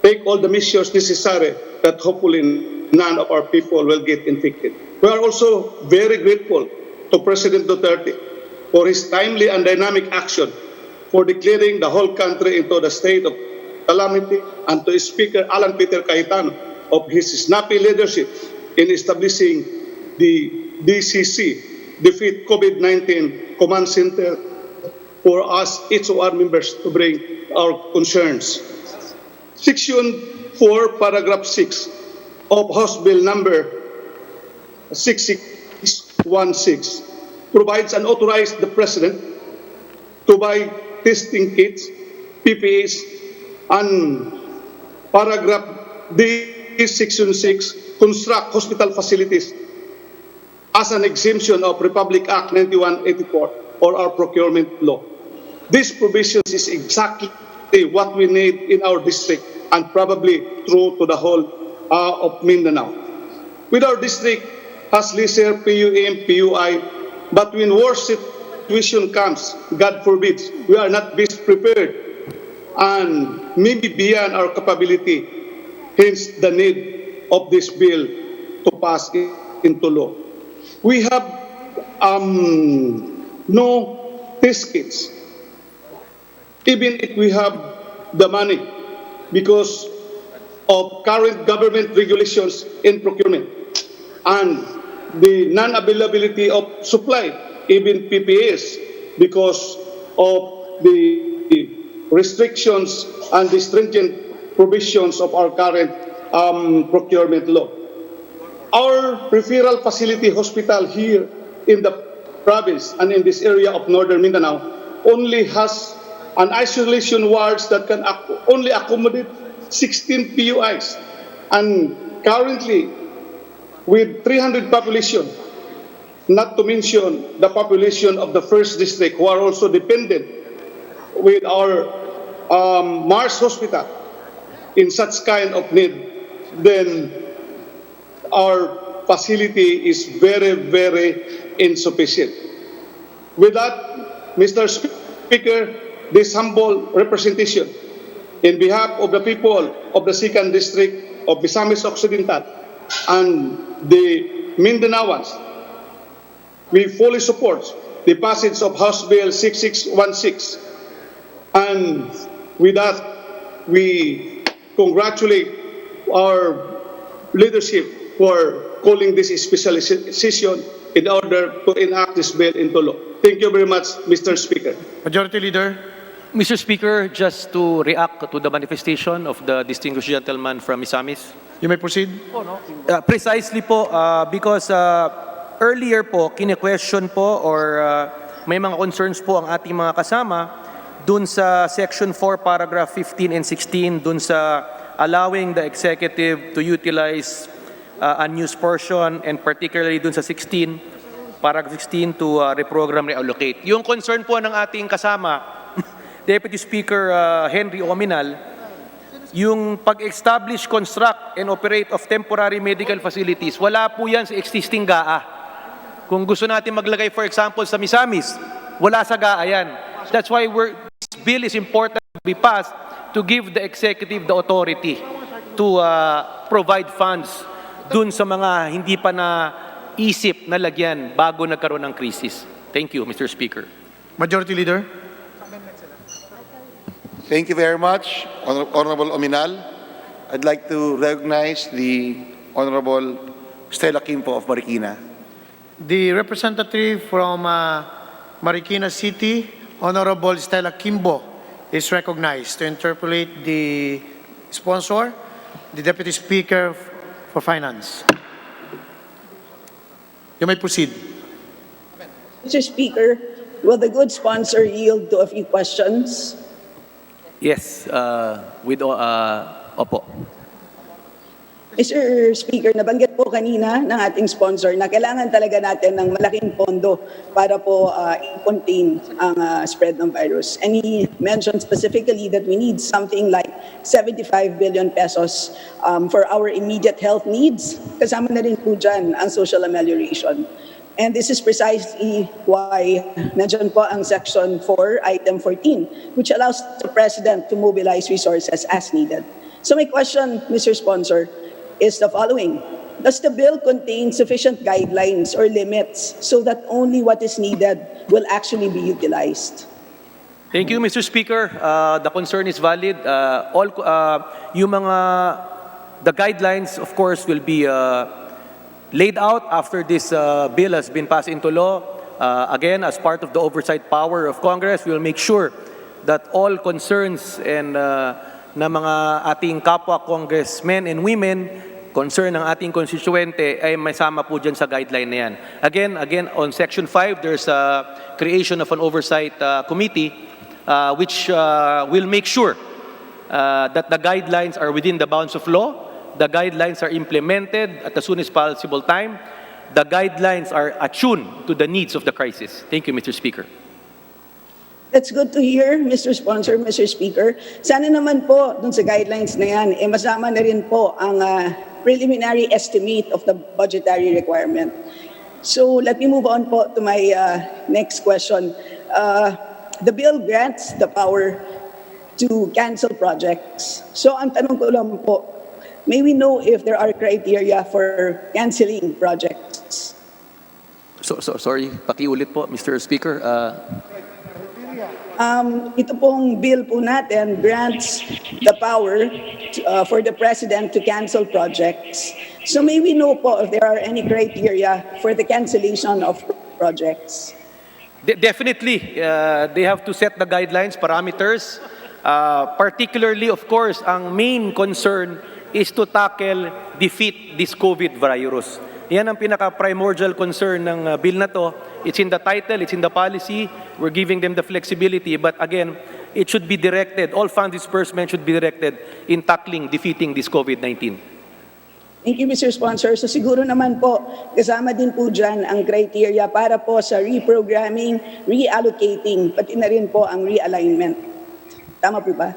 J: take all the measures necessary that hopefully none of our people will get infected. We are also very grateful to President Duterte for his timely and dynamic action for declaring the whole country into the state of calamity, and to Speaker Alan Peter Cayetano of his snappy leadership in establishing the DCC, Defeat COVID-19 Command Center, for us, each of our members, to bring our concerns. Section 4, Paragraph 6 of House Bill number 6616 provides and authorizes the President to buy testing kits, PPEs, and Paragraph D, Section 6, construct hospital facilities as an exemption of Republic Act 9184 or our procurement law. This provision is exactly what we need in our district and probably true to the whole of Mindanao. With our district has lesser PUM, PUI, but when worse situation comes, God forbids, we are not best prepared and maybe beyond our capability, hence the need of this bill to pass into law. We have no test kits, even if we have the money, because of current government regulations in procurement and the non-availability of supply, even PPEs, because of the restrictions and the stringent provisions of our current procurement law. Our referral facility hospital here in the province and in this area of northern Mindanao only has an isolation wards that can only accommodate 16 PUIs. And currently, with 300 population, not to mention the population of the first district who are also dependent with our Mars Hospital in such kind of need, then our facility is very, very insufficient. With that, Mr. Speaker, this humble representation in behalf of the people of the 2nd District of Misamis Occidental and the Mindanaoans, we fully support the passage of House Bill 6616. And with that, we congratulate our leadership for calling this special session in order to enact this bill into law. Thank you very much, Mr. Speaker.
E: Majority Leader.
C: Mr. Speaker, just to react to the manifestation of the distinguished gentleman from Misamis.
E: You may proceed.
C: Precisely po, because earlier po, kine-question po or may mga concerns po ang ating mga kasama dun sa Section 4, Paragraph 15 and 16, dun sa allowing the executive to utilize unused portion and particularly dun sa 16, Paragraph 16 to reprogram, reallocate. Yung concern po ng ating kasama, Deputy Speaker Henry Ominal, yung pag-establish, construct, and operate of temporary medical facilities, wala po yan sa existing GAA. Kung gusto natin maglagay, for example, sa Misamis, wala sa GAA yan. That's why this bill is important to be passed to give the executive the authority to provide funds dun sa mga hindi pa na isip na lagyan bago nagkaroon ng krisis. Thank you, Mr. Speaker.
E: Majority Leader.
F: Thank you very much, Honorable Ominal. I'd like to recognize the Honorable Stella Quimpo of Marikina.
E: The representative from Marikina City, Honorable Stella Kimbo, is recognized to interpolate the sponsor, the Deputy Speaker for Finance. You may proceed.
L: Mr. Speaker, will the good sponsor yield to a few questions?
C: Yes, opo.
L: Mr. Speaker, nabanggit po kanina ng ating sponsor na kailangan talaga natin ng malaking pondo para po contain ang spread ng virus. And he mentioned specifically that we need something like 75 billion pesos for our immediate health needs. Kasama na rin po dyan ang social amelioration. And this is precisely why nandiyan po ang Section 4, Item 14, which allows the President to mobilize resources as needed. So my question, Mr. Sponsor, is the following. Does the bill contain sufficient guidelines or limits so that only what is needed will actually be utilized?
C: Thank you, Mr. Speaker. The concern is valid. The guidelines, of course, will be laid out after this bill has been passed into law. Again, as part of the oversight power of Congress, we will make sure that all concerns and na mga ating kapwa congressmen and women, concern ng ating konstituente ay may sama po dyan sa guideline na yan. Again, on Section 5, there's a creation of an oversight committee which will make sure that the guidelines are within the bounds of law, the guidelines are implemented at the soonest possible time, the guidelines are attuned to the needs of the crisis. Thank you, Mr. Speaker.
L: That's good to hear, Mr. Sponsor, Mr. Speaker. Sana naman po dun sa guidelines na yan, masama na rin po ang preliminary estimate of the budgetary requirement. So let me move on po to my next question. The bill grants the power to cancel projects. So ang tanong ko lang po, may we know if there are criteria for canceling projects?
C: Sorry, pakiulit po, Mr. Speaker.
L: Ito pong bill po natin grants the power for the President to cancel projects. So may we know po if there are any criteria for the cancellation of projects?
C: Definitely, they have to set the guidelines, parameters. Particularly, of course, ang main concern is to defeat this COVID virus. Yan ang pinaka-primordial concern ng bill na to. It's in the title, it's in the policy. We're giving them the flexibility. But again, it should be directed, all fund disbursement should be directed in tackling, defeating this COVID-19.
L: Thank you, Mr. Sponsor. So siguro naman po, kasama din po dyan ang criteria para po sa reprogramming, reallocating, pati na rin po ang realignment. Tama po ba?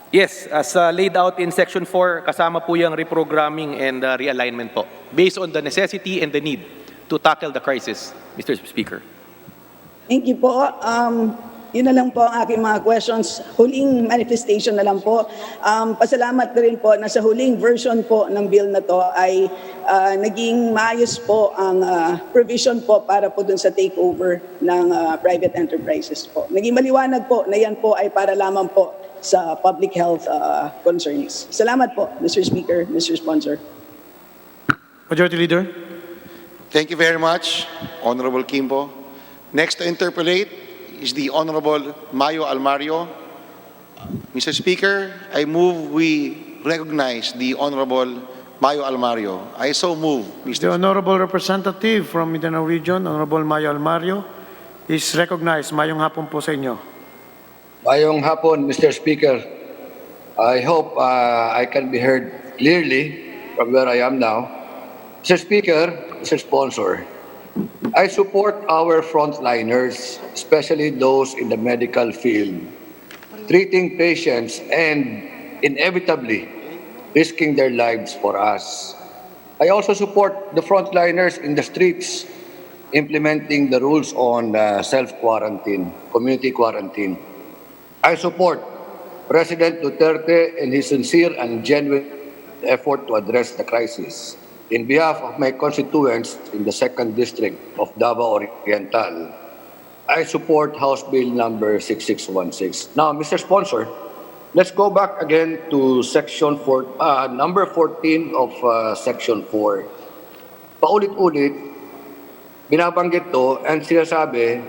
C: Yes, as laid out in Section 4, kasama po yung reprogramming and realignment po, based on the necessity and the need to tackle the crisis, Mr. Speaker.
L: Thank you po. Yun na lang po ang aking mga questions. Huling manifestation na lang po. Pasalamat na rin po na sa huling version po ng bill na to ay naging maayos po ang provision po para po dun sa takeover ng private enterprises po. Naging maliwanag po na yan po ay para lamang po sa public health concerns. Salamat po, Mr. Speaker, Mr. Sponsor.
E: Majority Leader.
F: Thank you very much, Honorable Kimbo. Next to interpolate is the Honorable Mayo Almario. Mr. Speaker, I move we recognize the Honorable Mayo Almario. I so move,
E: The
F: Mr.
E: Honorable Representative from Mindanao Region, Honorable Mayo Almario, is recognized. Mayong hapon po sa inyo.
M: Mayong hapon, Mr. Speaker. I hope I can be heard clearly from where I am now. Mr. Speaker, Mr. Sponsor, I support our frontliners, especially those in the medical field, treating patients and inevitably risking their lives for us. I also support the frontliners in the streets implementing the rules on self-quarantine, community quarantine. I support President Duterte in his sincere and genuine effort to address the crisis. In behalf of my constituents in the 2nd District of Davao Oriental, I support House Bill number 6616. Now, Mr. Sponsor, let's go back again to Section 4, number 14 of Section 4. Paulit-ulit, binabanggit to and sinasabi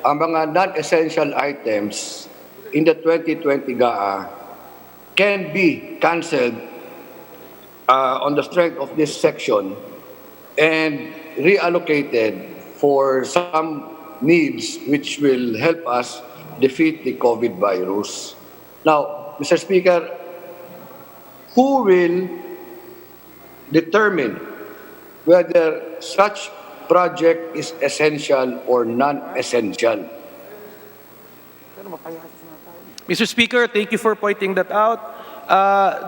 M: ang mga non-essential items in the 2020 GAA can be cancelled on the strength of this section and reallocated for some needs which will help us defeat the COVID virus. Now, Mr. Speaker, who will determine whether such project is essential or non-essential?
C: Mr. Speaker, thank you for pointing that out.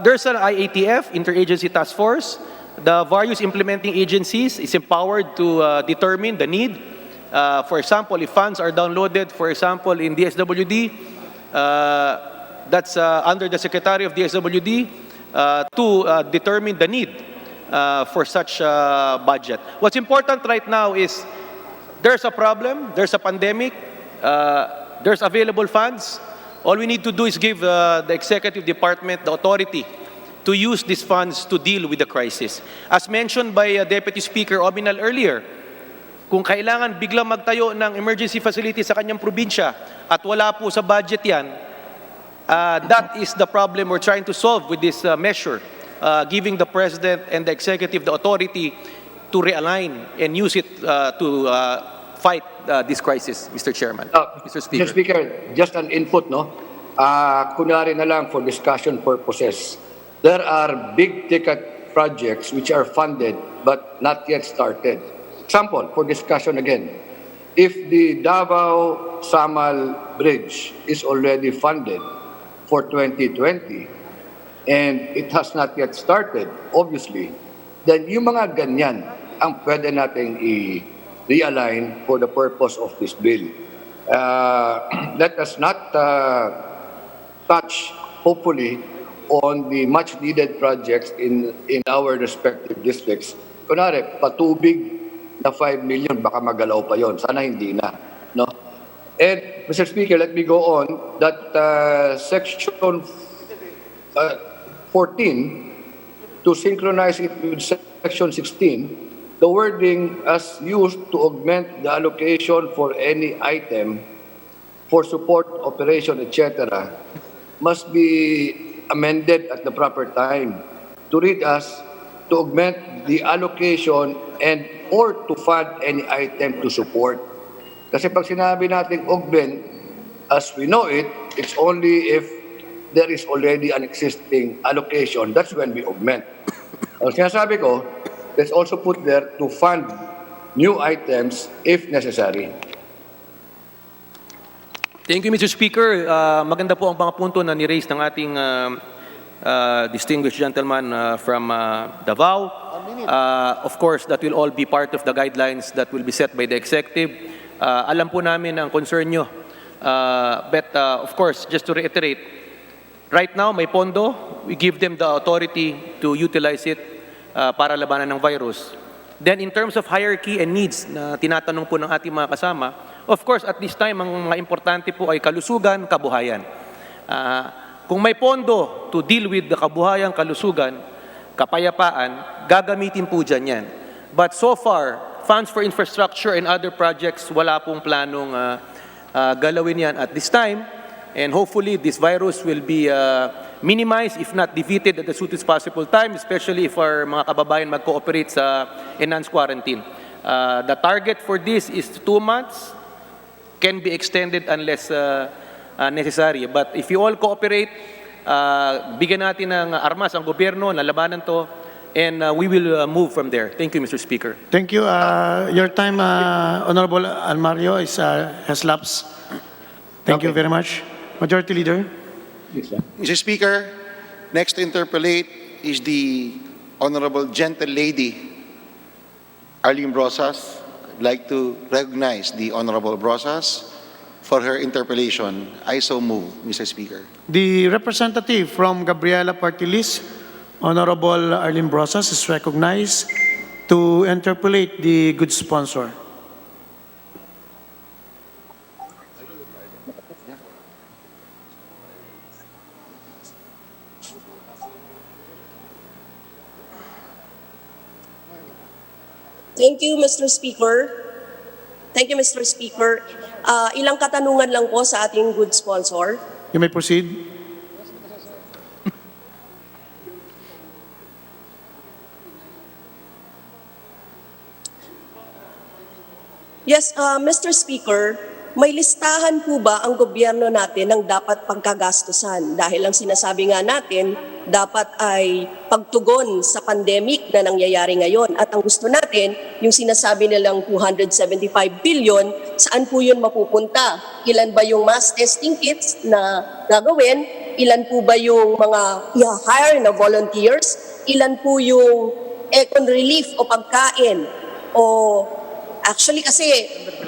C: There's an IATF, Interagency Task Force. The various implementing agencies is empowered to determine the need. For example, if funds are downloaded, for example, in DSWD, that's under the Secretary of DSWD to determine the need for such budget. What's important right now is there's a problem, there's a pandemic, there's available funds. All we need to do is give the Executive Department the authority to use these funds to deal with the crisis. As mentioned by Deputy Speaker Ominal earlier, kung kailangan biglang magtayo ng emergency facility sa kanyang probinsya at wala po sa budget yan, that is the problem we're trying to solve with this measure, giving the President and the Executive the authority to realign and use it to fight this crisis, Mr. Chairman. Mr. Speaker.
M: Mr. Speaker, just an input, no? Kunwari na lang for discussion purposes. There are big-ticket projects which are funded but not yet started. Example, for discussion again, if the Davao-Samal Bridge is already funded for 2020 and it has not yet started, obviously, then yung mga ganyan ang pwede nating realign for the purpose of this bill. Let us not touch, hopefully, on the much-needed projects in our respective districts. Kunwari, patubig na 5 million, baka magalaw pa yon. Sana hindi na. No? And, Mr. Speaker, let me go on that Section 14, to synchronize it with Section 16, the wording as used to augment the allocation for any item for support, operation, etc. must be amended at the proper time to read as to augment the allocation and or to fund any item to support. Kasi pag sinabi natin augment, as we know it, it's only if there is already an existing allocation. That's when we augment. Ang sinasabi ko, let's also put there to fund new items if necessary.
C: Thank you, Mr. Speaker. Maganda po ang mga punto na ni-raise ng ating distinguished gentleman from Davao. Of course, that will all be part of the guidelines that will be set by the executive. Alam po namin ang concern nyo. But of course, just to reiterate, right now may pondo. We give them the authority to utilize it para labanan ng virus. Then in terms of hierarchy and needs na tinatanong po ng ating mga kasama, of course, at this time, ang mga importante po ay kalusugan, kabuhayan. Kung may pondo to deal with the kabuhayan, kalusugan, kapayapaan, gagamitin po dyan yan. But so far, funds for infrastructure and other projects, wala pong planong galawin yan at this time. And hopefully, this virus will be minimized, if not defeated at the soonest possible time, especially if our mga kababayan mag-cooperate sa enhanced quarantine. The target for this is 2 months, can be extended unless necessary. But if you all cooperate, bigyan natin ng armas ang gobyerno, lalabanan to, and we will move from there. Thank you, Mr. Speaker.
E: Thank you. Your time, Honorable Almario, has lapsed. Thank you very much. Majority Leader.
F: Mr. Speaker, next to interpolate is the Honorable Gentle Lady, Arlene Brosas. I'd like to recognize the Honorable Brosas for her interpellation. I so move, Mr. Speaker.
E: The representative from Gabriela Party List, Honorable Arlene Brosas, is recognized to interpolate the good sponsor.
N: Thank you, Mr. Speaker. Thank you, Mr. Speaker. Ilang katanungan lang po sa ating good sponsor.
E: You may proceed.
N: Yes, Mr. Speaker, may listahan po ba ang gobyerno natin ng dapat pagkagastusan? Dahil ang sinasabi nga natin, dapat ay pagtugon sa pandemic na nangyayari ngayon. At ang gusto natin, yung sinasabi nilang 275 billion, saan po yun mapupunta? Ilan ba yung mass testing kits na gagawin? Ilan po ba yung mga i-hire na volunteers? Ilan po yung econ relief o pagkain? O actually kasi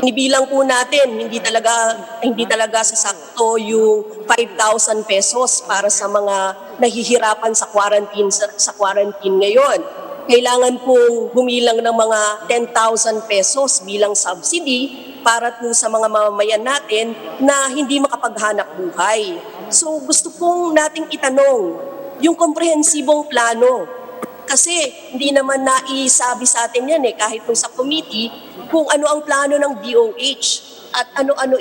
N: inibilang po natin, hindi talaga sasakto yung 5,000 pesos para sa mga nahihirapan sa quarantine ngayon. Kailangan po gumilang ng mga 10,000 pesos bilang subsidy para po sa mga mamamayan natin na hindi makapaghanap buhay. So gusto pong nating itanong yung komprehensibong plano. Kasi hindi naman naisabi sa atin yan kahit nung sa committee, kung ano ang plano ng DOH at ano-ano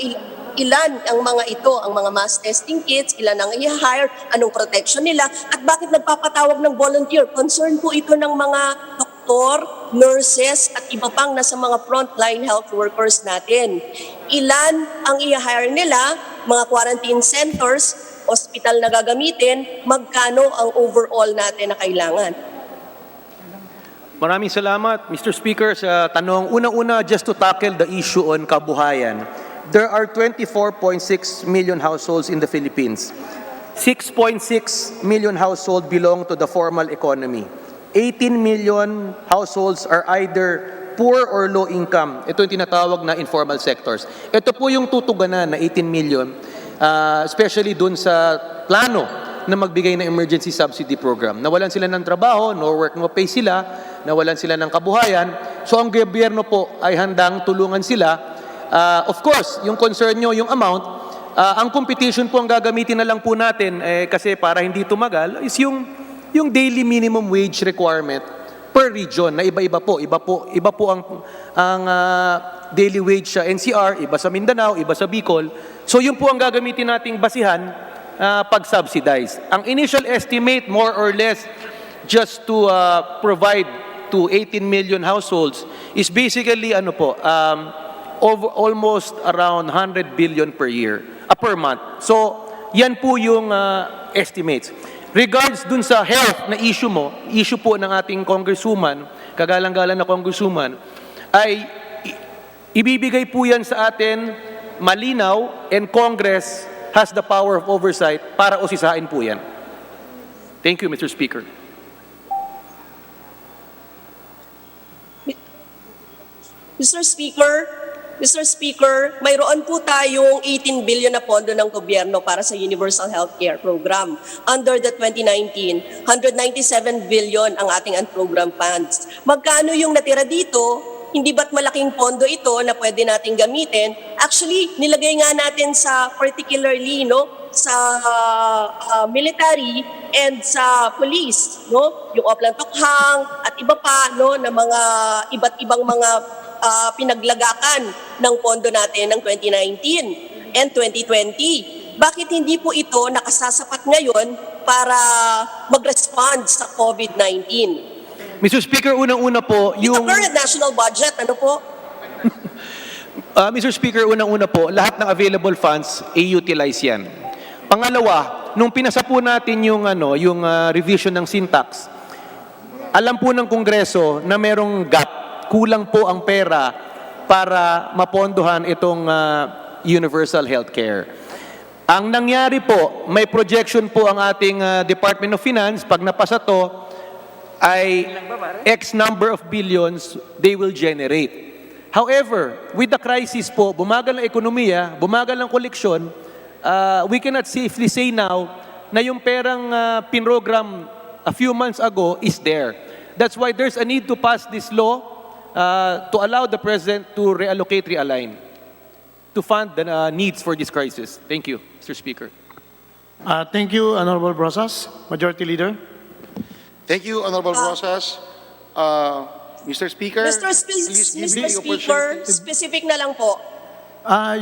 N: ilan ang mga ito, ang mga mass testing kits, ilan ang i-hire, anong protection nila, at bakit nagpapatawag ng volunteer. Concern po ito ng mga doktor, nurses, at iba pang nasa mga frontline health workers natin. Ilan ang i-hire nila, mga quarantine centers, hospital na gagamitin, magkano ang overall natin na kailangan.
C: Maraming salamat, Mr. Speaker, sa tanong. Unang-una, just to tackle the issue on kabuhayan. There are 24.6 million households in the Philippines. 6.6 million households belong to the formal economy. 18 million households are either poor or low income. Ito yung tinatawag na informal sectors. Ito po yung tutuganan na 18 million, especially dun sa plano na magbigay ng emergency subsidy program. Nawalan sila ng trabaho, no work, no pay sila, nawalan sila ng kabuhayan. So ang gobyerno po ay handang tulungan sila. Of course, yung concern nyo, yung amount, ang competition po ang gagamitin na lang po natin kasi para hindi tumagal is yung daily minimum wage requirement per region na iba-iba po. Iba po ang daily wage sa NCR, iba sa Mindanao, iba sa Bicol. So yun po ang gagamitin nating basihan pag-subsidize. Ang initial estimate, more or less, just to provide to 18 million households is basically ano po, over almost around 100 billion per year, per month. So, yan po yung estimates. Regards dun sa health na issue po ng ating congresswoman, kagalang-galang na congresswoman, ay ibibigay po yan sa atin malinaw, and Congress has the power of oversight para usisain po yan. Thank you, Mr. Speaker.
N: Mr. Speaker, mayroon po tayong 18 billion na pondo ng gobyerno para sa Universal Healthcare Program. Under the 2019, 197 billion ang ating unprogrammed funds. Magkano yung natira dito? Hindi ba't malaking pondo ito na pwede nating gamitin? Actually, nilagay nga natin sa particularly sa military and sa police, yung Oplan Tokhang at iba pa na mga iba't ibang mga pinaglagakan ng pondo natin ng 2019 and 2020. Bakit hindi po ito nakasasapat ngayon para mag-respond sa COVID-19?
C: Mr. Speaker, unang-una po, yung...
N: The current national budget, ano po?
C: Mr. Speaker, unang-una po, lahat ng available funds, i-utilize yan. Pangalawa, nung pinasa po natin yung revision ng syntax, alam po ng Kongreso na merong gap, kulang po ang pera para mapondohan itong universal healthcare. Ang nangyari po, may projection po ang ating Department of Finance, pag napasa to, ay X number of billions they will generate. However, with the crisis po, bumagal ang ekonomiya, bumagal ang koleksyon, we cannot safely say now na yung perang pinrogram a few months ago is there. That's why there's a need to pass this law to allow the President to reallocate, realign, to fund the needs for this crisis. Thank you, Mr. Speaker.
E: Thank you, Honorable Brosas. Majority Leader.
F: Thank you, Honorable Rosas. Mr. Speaker, please give me the
N: Speaker,
F: opportunity.
N: specific na lang po.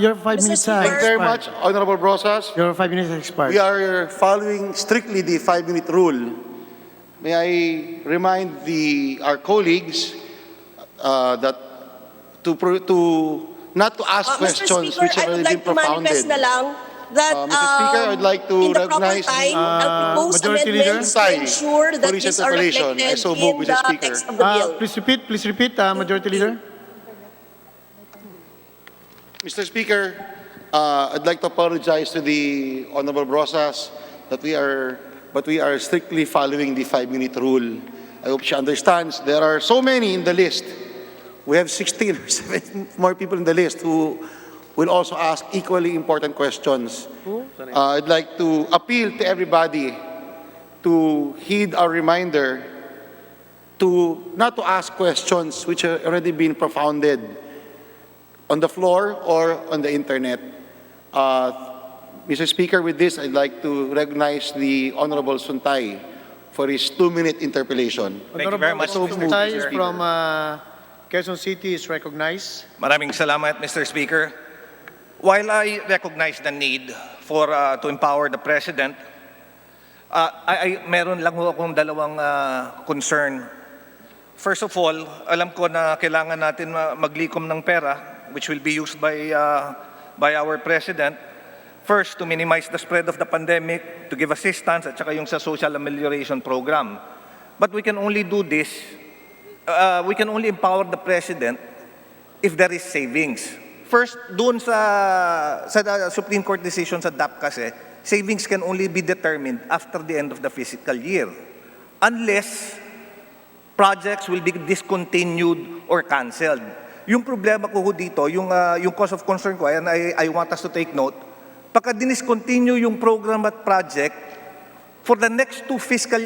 E: Your 5 minutes
N: Speaker.
F: Thank you very much, Honorable Rosas.
E: Your 5 minutes expired.
F: We are following strictly the 5-minute rule. May I remind our colleagues that not to ask questions
N: Mr. Speaker,
F: which have
N: I would
F: already
N: like
F: been
N: to manifest
F: propounded.
N: na lang that
F: Mr. Speaker, I'd like to
N: in the proper
F: recognize
N: time, ang proposed
E: Majority Leader.
N: amendments to ensure that
F: For his
N: these are
F: interpellation.
N: reflected
F: I so
N: in
F: move, Mr.
N: the
F: Speaker.
N: text of the bill.
E: Please repeat, Majority Leader.
F: Mr. Speaker, I'd like to apologize to the Honorable Rosas that we are strictly following the 5-minute rule. I hope she understands there are so many in the list. We have 16 or 17 more people in the list who will also ask equally important questions. I'd like to appeal to everybody to heed our reminder not to ask questions which have already been propounded on the floor or on the internet. Mr. Speaker, with this, I'd like to recognize the Honorable Suntay for his 2-minute interpellation.
E: Thank you very much, Mr. Speaker. From Quezon City is recognized.
O: Maraming salamat, Mr. Speaker. While I recognize the need for to empower the President, meron lang ho akong dalawang concern. First of all, alam ko na kailangan natin maglikom ng pera, which will be used by our President. First, to minimize the spread of the pandemic, to give assistance, at saka yung sa social amelioration program. But we can only do this, we can only empower the President if there is savings. First, doon sa Supreme Court decision sa DAP kasi, savings can only be determined after the end of the fiscal year. Unless projects will be discontinued or canceled. Yung problema ko dito, yung cause of concern ko, and I want us to take note, pagka diniscontinue yung program at project, for the next 2 fiscal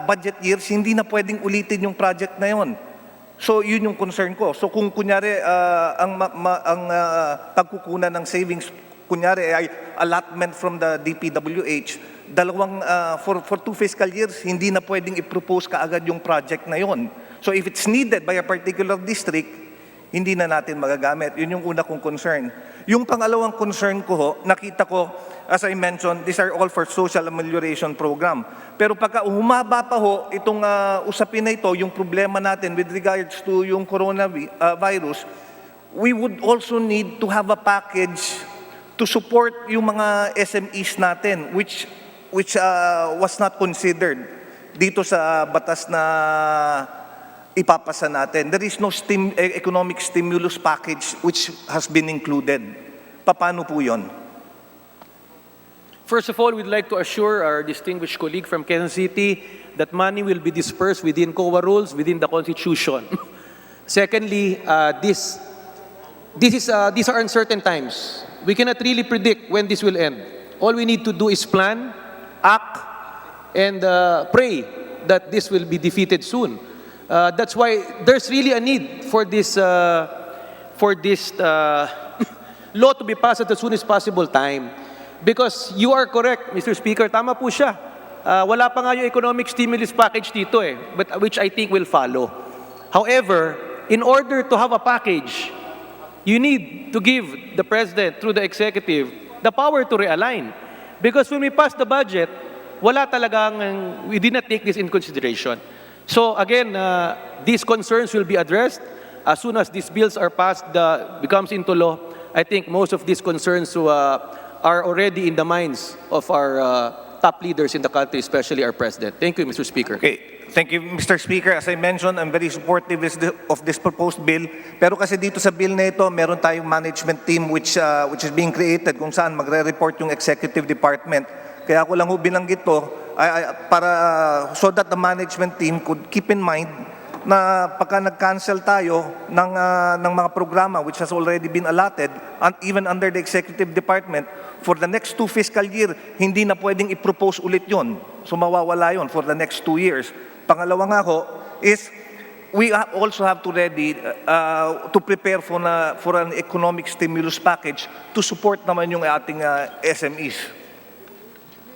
O: budget years, hindi na pwedeng ulitin yung project na yon. So, yun yung concern ko. So, kung kunyari, ang pagkukunan ng savings, kunyari, ay allotment from the DPWH, for 2 fiscal years, hindi na pwedeng i-propose kaagad yung project na yon. So, if it's needed by a particular district, hindi na natin magagamit. Yun yung una kong concern. Yung pangalawang concern ko ho, nakita ko, as I mentioned, these are all for social amelioration program. Pero pagka humaba pa ho itong usapin na ito, yung problema natin with regards to yung coronavirus, we would also need to have a package to support yung mga SMEs natin, which was not considered dito sa batas na ipapasa natin. There is no economic stimulus package which has been included. Paano po yun?
C: First of all, we'd like to assure our distinguished colleague from Quezon City that money will be dispersed within COA rules, within the Constitution. Secondly, these are uncertain times. We cannot really predict when this will end. All we need to do is plan, act, and pray that this will be defeated soon. That's why there's really a need for this law to be passed at the soonest possible time. Because you are correct, Mr. Speaker, tama po siya. Wala pa nga yung economic stimulus package dito but which I think will follow. However, in order to have a package, you need to give the President, through the executive, the power to realign. Because when we pass the budget, we did not take this in consideration. So again, these concerns will be addressed. As soon as these bills are passed, becomes into law, I think most of these concerns are already in the minds of our top leaders in the country, especially our President. Thank you, Mr. Speaker.
O: Okay. Thank you, Mr. Speaker. As I mentioned, I'm very supportive of this proposed bill. Pero kasi dito sa bill na ito, meron tayong management team which is being created kung saan magre-report yung executive department. Kaya ako lang binanggit to para so that the management team could keep in mind na pagka nag-cancel tayo ng mga programa which has already been allotted, and even under the executive department, for the next 2 fiscal year, hindi na pwedeng i-propose ulit yon. So mawawala yon for the next 2 years. Pangalawa nga ho is we also have to ready to prepare for an economic stimulus package to support naman yung ating SMEs.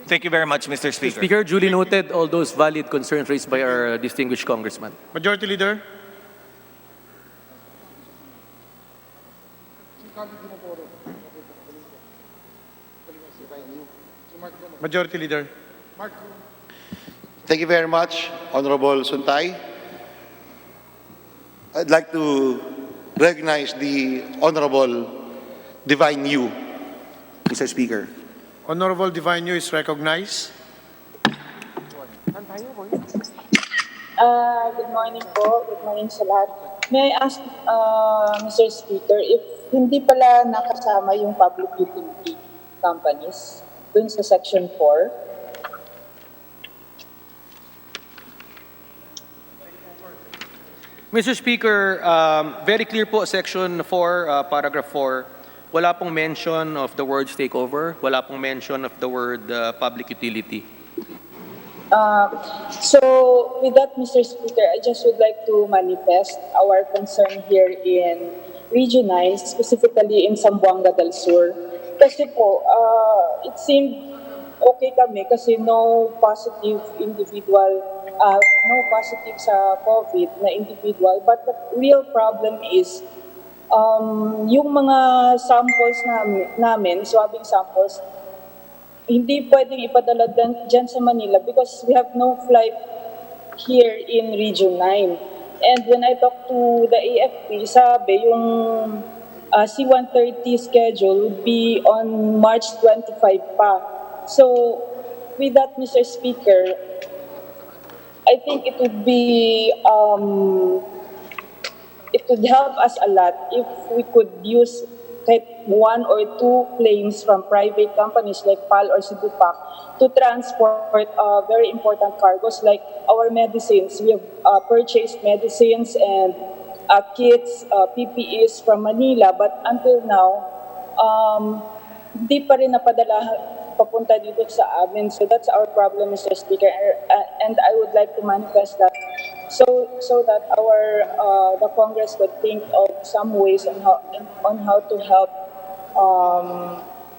O: Thank you very much, Mr. Speaker.
C: Speaker, duly noted all those valid concerns raised by our distinguished congressman.
E: Majority Leader. Majority Leader.
F: Thank you very much, Honorable Suntay. I'd like to recognize the Honorable Divine Yu, Mr. Speaker.
E: Honorable Divine Yu is recognized.
P: Good morning po. Good morning sa lahat. May I ask, Mr. Speaker, if hindi pala nakasama yung public utility companies dun sa Section 4,
C: Mr. Speaker, very clear po, Section 4, Paragraph 4, wala pong mention of the word takeover, wala pong mention of the word public utility.
P: so with that, Mr. Speaker, I just would like to manifest our concern here in Region 9, specifically in Zamboanga del Sur. Kasi po, it seemed okay kami kasi no positive sa COVID na individual. But the real problem is yung mga samples namin, swabbing samples, hindi pwedeng ipadala dyan sa Manila because we have no flight here in Region 9. And when I talked to the AFP, sabi yung C-130 schedule would be on March 25 pa. So, with that, Mr. Speaker, I think it would be, it would help us a lot if we could use 1 or 2 planes from private companies like PAL or Cebupac to transport very important cargos like our medicines. We have purchased medicines and kits, PPEs from Manila, but until now, hindi pa rin napadala papunta dito sa amin. So that's our problem, Mr. Speaker, and I would like to manifest that so that the Congress could think of some ways on how to help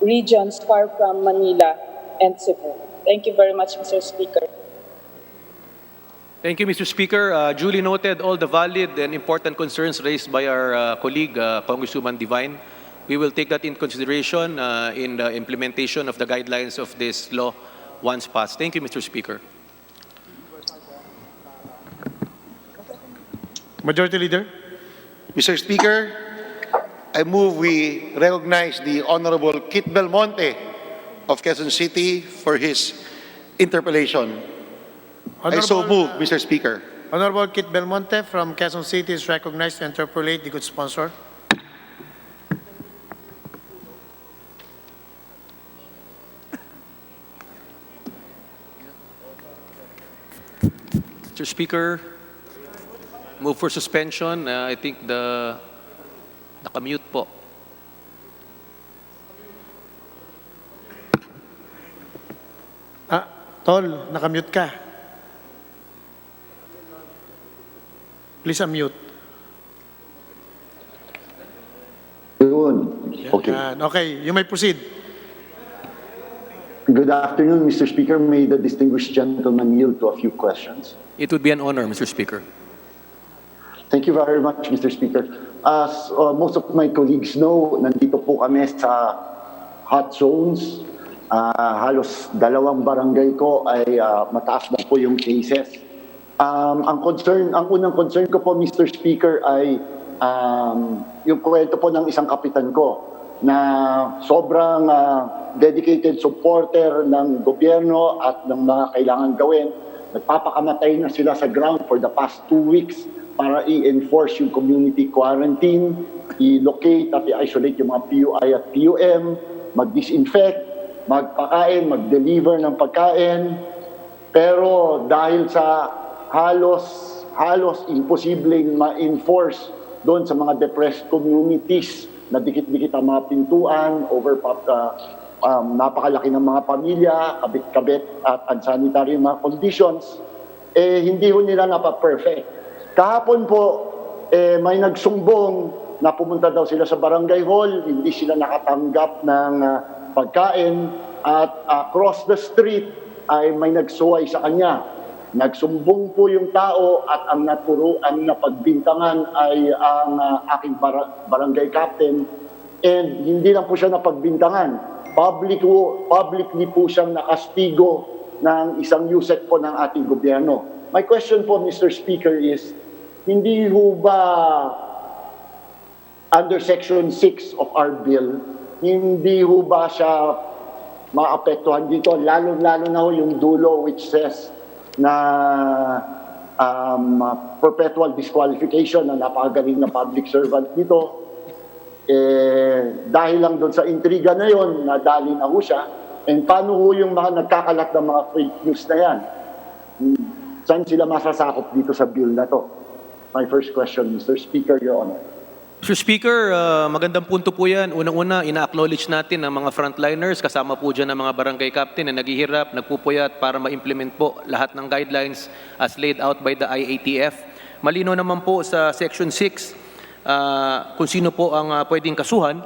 P: regions far from Manila and Cebu. Thank you very much, Mr. Speaker.
C: Thank you, Mr. Speaker. Duly noted all the valid and important concerns raised by our colleague, Congresswoman Divine. we will take that in consideration in the implementation of the guidelines of this law once passed. Thank you, Mr. Speaker.
E: Majority Leader.
F: Mr. Speaker, I move we recognize the Honorable Kit Belmonte of Quezon City for his interpellation. I so move, Mr. Speaker.
E: Honorable Kit Belmonte from Quezon City is recognized to interpolate the good sponsor.
C: Mr. Speaker, move for suspension. I think nakamute po.
E: Tol, nakamute ka. Please unmute.
Q: Yun. Okay.
E: Okay, you may proceed.
Q: Good afternoon, Mr. Speaker. May the distinguished gentleman yield to a few questions.
C: It would be an honor, Mr. Speaker.
Q: Thank you very much, Mr. Speaker. As most of my colleagues know, nandito po kami sa hot zones. Halos 2 barangay ko ay mataas na po yung cases. Ang unang concern ko po, Mr. Speaker, ay yung kwento po ng isang kapitan ko na sobrang dedicated supporter ng gobyerno at ng mga kailangan gawin. Nagpapakamatay na sila sa ground for the past 2 weeks para i-enforce yung community quarantine, i-locate at i-isolate yung mga PUI at PUM, mag-disinfect, magpakain, mag-deliver ng pagkain. Pero dahil sa halos imposibleng ma-enforce doon sa mga depressed communities na dikit-dikit ang mga pintuan, napakalaki ng mga pamilya, kabit-kabit at unsanitary mga conditions, hindi ho nila napa-perfect. Kahapon po, may nagsumbong na pumunta daw sila sa barangay hall, hindi sila nakatanggap ng pagkain at across the street ay may nagsuway sa kanya. Nagsumbong po yung tao at ang napagbintangan ay ang aking barangay captain, and hindi lang po siya napagbintangan. Publicly po siyang nakastigo ng isang USEC po ng ating gobyerno. My question po, Mr. Speaker, is hindi ho ba under Section 6 of our bill, hindi ho ba siya maapektuhan dito? Lalo-lalo na ho yung dulo which says na perpetual disqualification na napakagaling na public servant dito. Dahil lang doon sa intriga na yon, nadali na ho siya. And paano ho yung mga nagkakalat ng mga fake news na yan? Saan sila masasakop dito sa bill na to? My first question, Mr. Speaker, Your Honor.
C: Mr. Speaker, magandang punto po yan. Unang-una, ina-acknowledge natin ang mga frontliners, kasama po dyan ang mga barangay captain na naghihirap, nagpupuyat para ma-implement po lahat ng guidelines as laid out by the IATF. Malino naman po sa Section 6 kung sino po ang pwedeng kasuhan.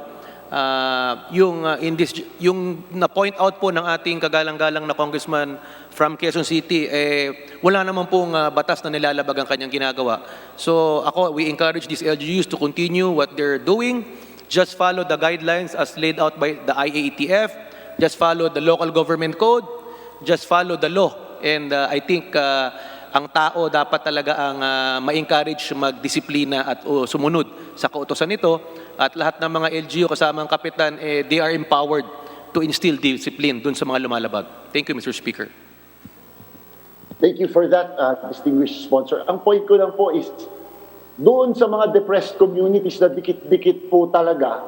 C: Yung na-point out po ng ating kagalang-galang na congressman from Quezon City, wala naman pong batas na nilalabag ang kanyang ginagawa. So we encourage these LGUs to continue what they're doing. Just follow the guidelines as laid out by the IATF. Just follow the local government code. Just follow the law. And I think ang tao dapat talaga ang ma-encourage magdisiplina at sumunod sa kautosan nito. At lahat ng mga LGU kasama ang kapitan, they are empowered to instill discipline dun sa mga lumalabag. Thank you, Mr. Speaker.
Q: Thank you for that, distinguished sponsor. Ang point ko lang po is, doon sa mga depressed communities na dikit-dikit po talaga,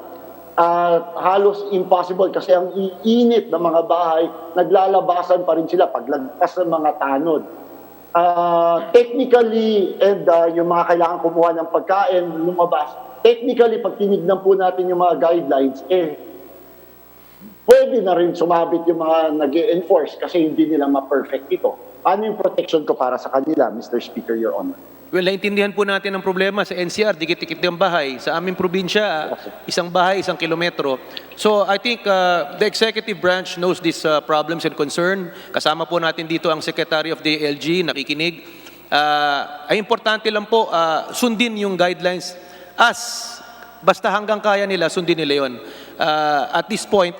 Q: halos impossible kasi ang iinit ng mga bahay, naglalabasan pa rin sila paglagpas ng mga tanod. Technically, and yung mga kailangan kumuha ng pagkain, lumabas, technically, pag tinignan po natin yung mga guidelines, pwede na rin sumabit yung mga nag-e-enforce kasi hindi nila ma-perfect ito. Ano yung protection ko para sa kanila, Mr. Speaker, Your Honor?
C: Well, naintindihan po natin ang problema sa NCR, dikit-dikit ng bahay. Sa aming probinsya, isang bahay, 1 kilometro. So I think the executive branch knows these problems and concern. Kasama po natin dito ang Secretary of the LG, nakikinig. Ay importante lang po, sundin yung guidelines as Basta hanggang kaya nila, sundin nila yun. At this point,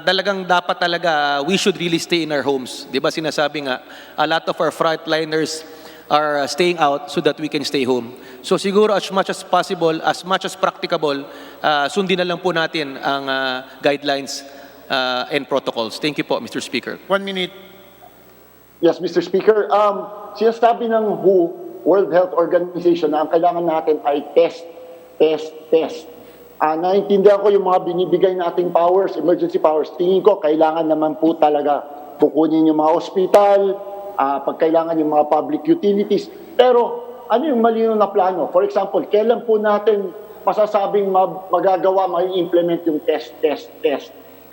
C: talagang dapat talaga, we should really stay in our homes. Di ba sinasabi nga, a lot of our frontliners are staying out so that we can stay home. So siguro as much as possible, as much as practicable, sundin na lang po natin ang guidelines and protocols. Thank you po, Mr. Speaker.
E: 1 minute.
Q: Yes, Mr. Speaker. Sinasabi ng WHO, World Health Organization, na ang kailangan natin ay test. Naintindihan ko yung mga binibigay nating powers, emergency powers. Tingin ko, kailangan naman po talaga kukunin yung mga ospital, pag kailangan yung mga public utilities. Pero ano yung malinaw na plano? For example, kailan po natin masasabing magagawa, mai-implement yung test?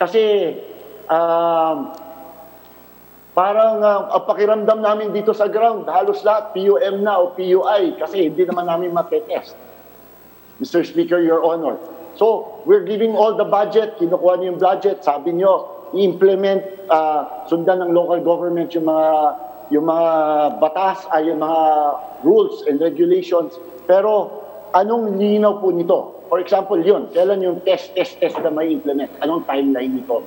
Q: Kasi parang ang pakiramdam namin dito sa ground, halos lahat PUM na o PUI kasi hindi naman namin matetest. Mr. Speaker, Your Honor. So, we're giving all the budget, kinukuha niyo yung budget, sabi niyo, i-implement, sundan ng local government yung mga batas, yung mga rules and regulations. Pero, anong linaw po nito? For example, yun, kailan yung test na may implement? Anong timeline nito,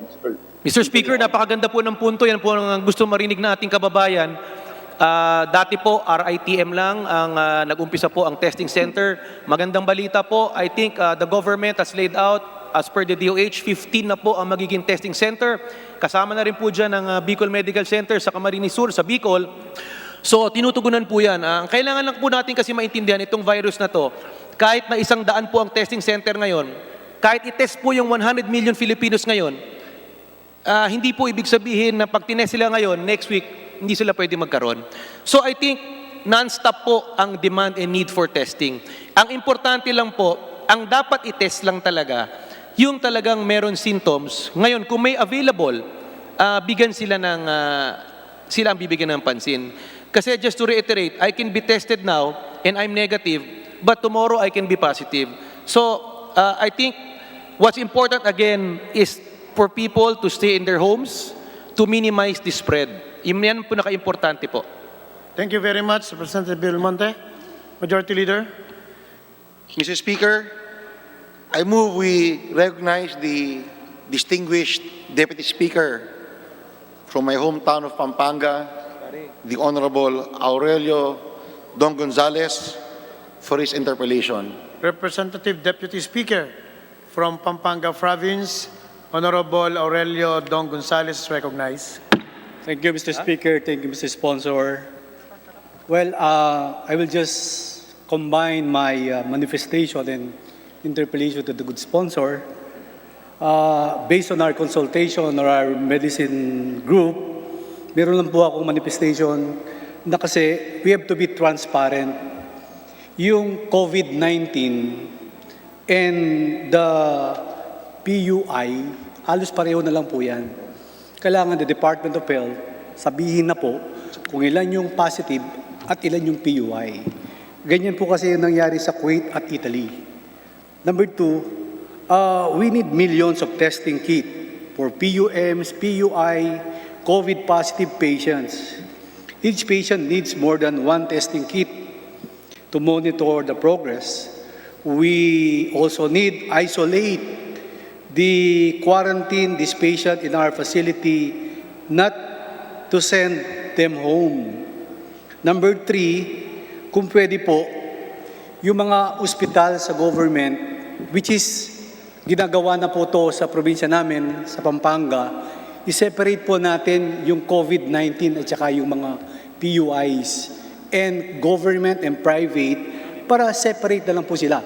C: Mr. Speaker, napakaganda po ng punto. Yan po ang gusto marinig na ating kababayan. Dati po, RITM lang ang nag-umpisa po ang testing center. Magandang balita po. I think the government has laid out, as per the DOH, 15 na po ang magiging testing center. Kasama na rin po dyan ang Bicol Medical Center sa Camarines Sur, sa Bicol. So, tinutugunan po yan. Ang kailangan lang po natin kasi maintindihan itong virus na to, kahit na 100 po ang testing center ngayon, kahit i-test po yung 100 million Filipinos ngayon, hindi po ibig sabihin na pag tinest sila ngayon, next week, hindi sila pwede magkaroon. So I think non-stop po ang demand and need for testing. Ang importante lang po, ang dapat i-test lang talaga, yung talagang meron symptoms. Ngayon, kung may available, bigyan sila sila ang bibigyan ng pansin. Kasi just to reiterate, I can be tested now and I'm negative, but tomorrow I can be positive. So I think what's important again is for people to stay in their homes to minimize the spread. Yan po naka-importante po.
E: Thank you very much, Representative Belmonte. Majority Leader.
F: Mr. Speaker, I move we recognize the distinguished Deputy Speaker from my hometown of Pampanga, the Honorable Aurelio Don Gonzales, for his interpellation.
E: Representative Deputy Speaker from Pampanga Province, Honorable Aurelio Don Gonzales, recognized.
R: Thank you, Mr. Speaker. Thank you, Mr. Sponsor. Well, I will just combine my manifestation and interpellation to the good sponsor. Based on our consultation or our medicine group, meron lang po akong manifestation na kasi we have to be transparent. Yung COVID-19 and the PUI, halos pareho na lang po yan. Kailangan the Department of Health sabihin na po kung ilan yung positive at ilan yung PUI. Ganyan po kasi yung nangyari sa Kuwait at Italy. Number 2, we need millions of testing kit for PUMs, PUI, COVID positive patients. Each patient needs more than one testing kit to monitor the progress. We also need isolate the quarantine this patient in our facility, not to send them home. Number 3, kung pwede po, yung mga ospital sa government, which is ginagawa na po to sa probinsya namin, sa Pampanga, i-separate po natin yung COVID-19 at saka yung mga PUIs and government and private para separate na lang po sila.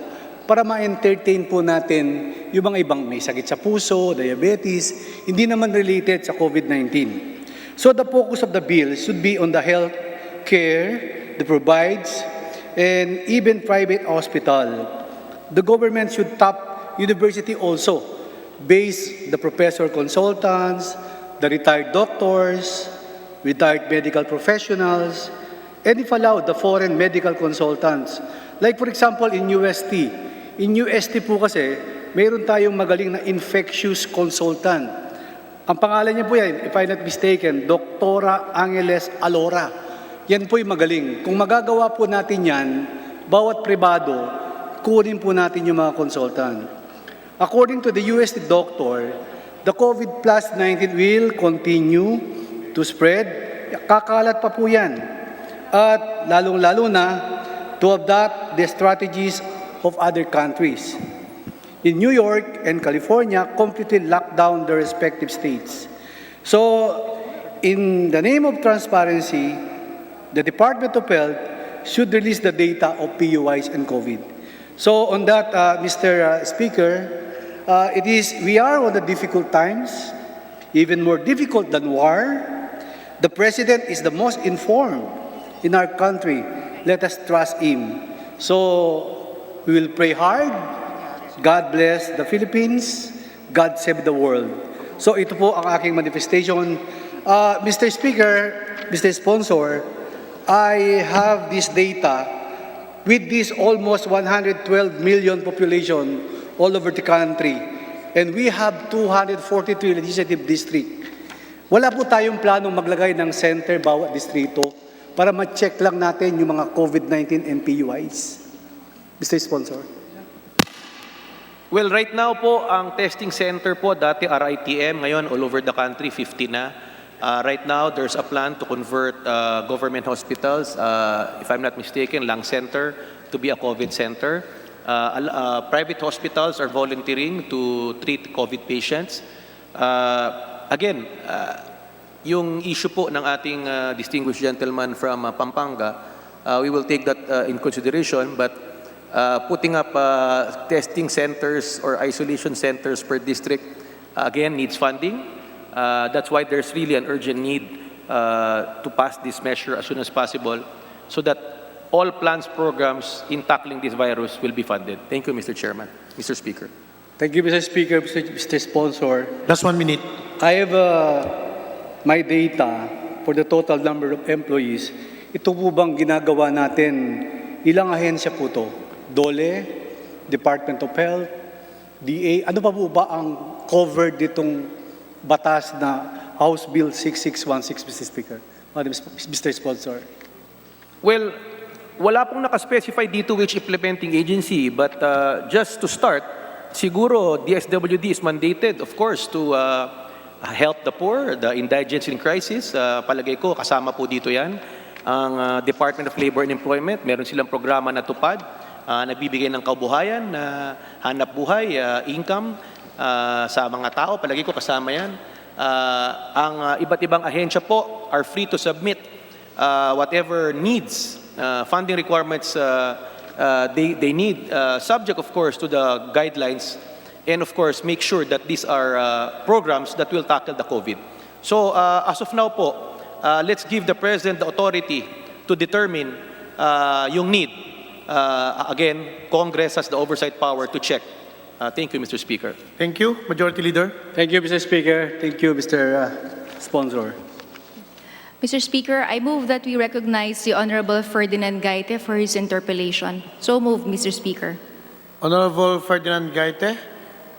R: Para ma-entertain po natin yung mga ibang may sakit sa puso, diabetes, hindi naman related sa COVID-19. So the focus of the bill should be on the health care that provides and even private hospital. The government should tap university also, base the professor consultants, the retired doctors, retired medical professionals, and if allowed, the foreign medical consultants. Like for example, in UST. In UST po kasi, mayroon tayong magaling na infectious consultant. Ang pangalan niya po yan, if I'm not mistaken, Doktora Angeles Alora. Yan po yung magaling. Kung magagawa po natin yan, bawat pribado, kunin po natin yung mga consultant. According to the USD doctor, the COVID plus 19 will continue to spread. Kakalat pa po yan. At lalong-lalo na to adopt the strategies of other countries. In New York and California, completely locked down their respective states. So, in the name of transparency, the Department of Health should release the data of PUIs and COVID. So, on that, Mr. Speaker, we are on the difficult times, even more difficult than war. The President is the most informed in our country. Let us trust him. So, we will pray hard. God bless the Philippines. God save the world. So, ito po ang aking manifestation. Mr. Speaker, Mr. Sponsor, I have this data with this almost 112 million population all over the country. And we have 243 legislative district. Wala po tayong planong maglagay ng center bawat distrito para ma-check lang natin yung mga COVID-19 and PUIs. Mr. Sponsor.
C: Well, right now po, ang testing center po, dati RITM, ngayon all over the country, 50 na. Right now, there's a plan to convert government hospitals, if I'm not mistaken, Lung Center, to be a COVID center. Private hospitals are volunteering to treat COVID patients. Again, yung issue po ng ating distinguished gentleman from Pampanga, we will take that in consideration, but putting up testing centers or isolation centers per district, again, needs funding. That's why there's really an urgent need to pass this measure as soon as possible so that all plans, programs in tackling this virus will be funded. Thank you, Mr. Chairman. Mr. Speaker.
R: Thank you, Mr. Speaker, Mr. Sponsor.
E: Last 1 minute.
R: I have my data for the total number of employees. Ito po bang ginagawa natin? Ilang ahensya po to? DOLE, Department of Health, DA. Ano pa po ba ang covered ditong batas na House Bill 6616, Mr. Speaker? Mr. Sponsor.
C: Well, wala pong nakaspecify dito which implementing agency, but just to start, siguro DSWD is mandated, of course, to help the poor, the indigents in crisis. Palagay ko, kasama po dito yan. Ang Department of Labor and Employment, meron silang programa na tupad, nagbibigay ng kabuhayan, na hanap buhay, income sa mga tao. Palagay ko kasama yan. Ang iba't ibang ahensya po are free to submit whatever needs, funding requirements they need, subject of course to the guidelines, and of course make sure that these are programs that will tackle the COVID. So as of now po, let's give the President the authority to determine yung need. Again, Congress has the oversight power to check. Thank you, Mr. Speaker.
E: Thank you, Majority Leader.
R: Thank you, Mr. Speaker. Thank you, Mr. Sponsor.
S: Mr. Speaker, I move that we recognize the Honorable Ferdinand Gaite for his interpellation. So moved, Mr. Speaker.
E: Honorable Ferdinand Gaite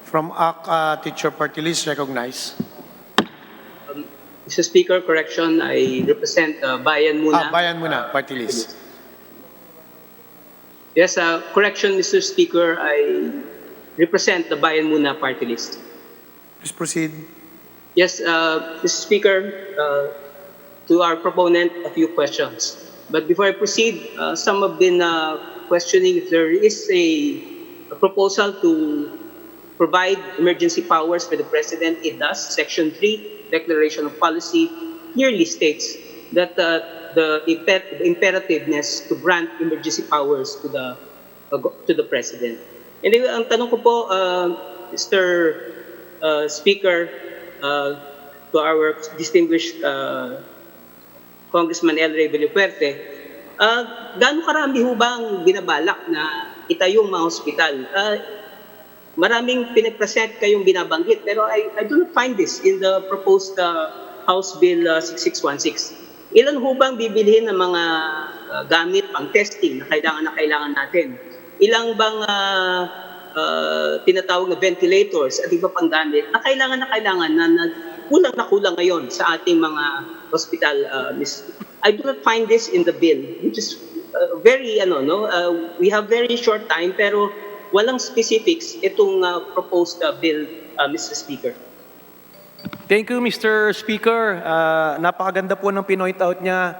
E: from AK Teacher Party List, recognized.
T: Mr. Speaker, correction, I represent Bayan Muna.
E: Bayan Muna, Party List.
T: Yes, correction, Mr. Speaker, I represent the Bayan Muna Party List.
E: Please proceed.
T: Yes, Mr. Speaker, to our proponent, a few questions. But before I proceed, some have been questioning if there is a proposal to provide emergency powers for the President. It does. Section 3, Declaration of Policy, clearly states that the imperativeness to grant emergency powers to the President. And ang tanong ko po, Mr. Speaker, to our distinguished Congressman El Rey Villafuerte, gaano karami ho bang binabalak na itayong mga hospital? Maraming pinag-present kayong binabanggit, pero I do not find this in the proposed House Bill 6616. Ilan ho bang bibilhin ng mga gamit pang testing na kailangan natin? Ilang bang tinatawag na ventilators at iba pang gamit na kailangan na kulang ngayon sa ating mga hospital. I do not find this in the bill, which is we have very short time pero walang specifics itong proposed bill, Mr. Speaker.
C: Thank you, Mr. Speaker. Napakaganda po ng pinoint out niya.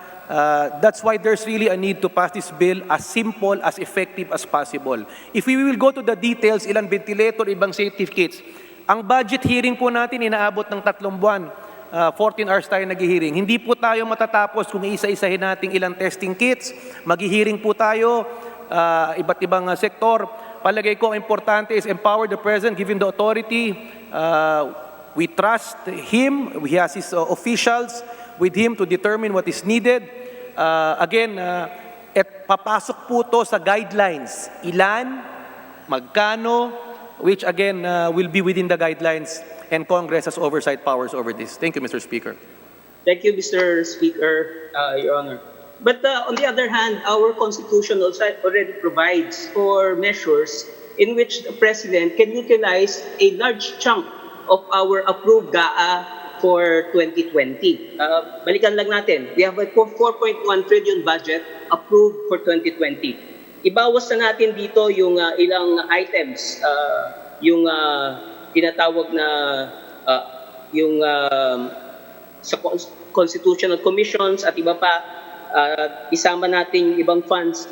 C: That's why there's really a need to pass this bill as simple, as effective as possible. If we will go to the details, ilang ventilator, ibang safety kits, ang budget hearing po natin inaabot ng 3 buwan. 14 hours tayo nag-hearing. Hindi po tayo matatapos kung isa-isahin natin ilang testing kits. Mag-hearing po tayo, iba't ibang sektor. Palagay ko ang importante is empower the President, give him the authority. We trust him, he has his officials with him to determine what is needed. Papasok po to sa guidelines. Ilan, magkano, which again will be within the guidelines, and Congress has oversight powers over this. Thank you, Mr. Speaker.
T: Thank you, Mr. Speaker, Your Honor. But on the other hand, our Constitution also already provides for measures in which the President can utilize a large chunk of our approved GAA for 2020. Balikan lang natin, we have a 4.1 trillion budget approved for 2020. Ibawas na natin dito yung ilang items, yung tinatawag na sa constitutional commissions at iba pa, isama natin ibang funds.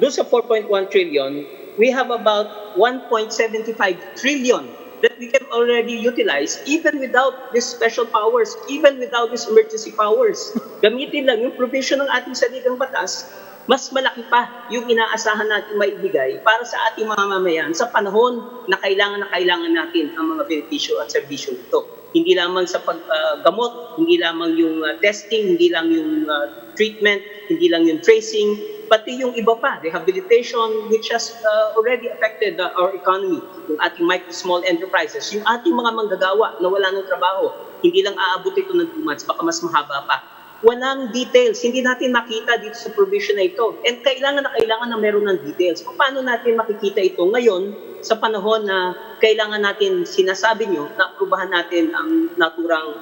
T: Doon sa 4.1 trillion, we have about 1.75 trillion that we can already utilize even without these special powers, even without these emergency powers. Gamitin lang yung provision ng ating saligang batas, mas malaki pa yung inaasahan natin maibigay para sa ating mga mamayan sa panahon na kailangan natin ang mga benepisyo at serbisyo nito. Hindi lamang sa paggamot, hindi lamang yung testing, hindi lang yung treatment, hindi lang yung tracing, pati yung iba pa, rehabilitation, which has already affected our economy, yung ating micro small enterprises, yung ating mga manggagawa na wala ng trabaho, hindi lang aabot ito ng 2 months, baka mas mahaba pa. Walang details, hindi natin makita dito sa provision na ito. And kailangan na meron ng details. Paano natin makikita ito ngayon sa panahon na kailangan natin, sinasabi nyo, na aprubahan natin ang naturang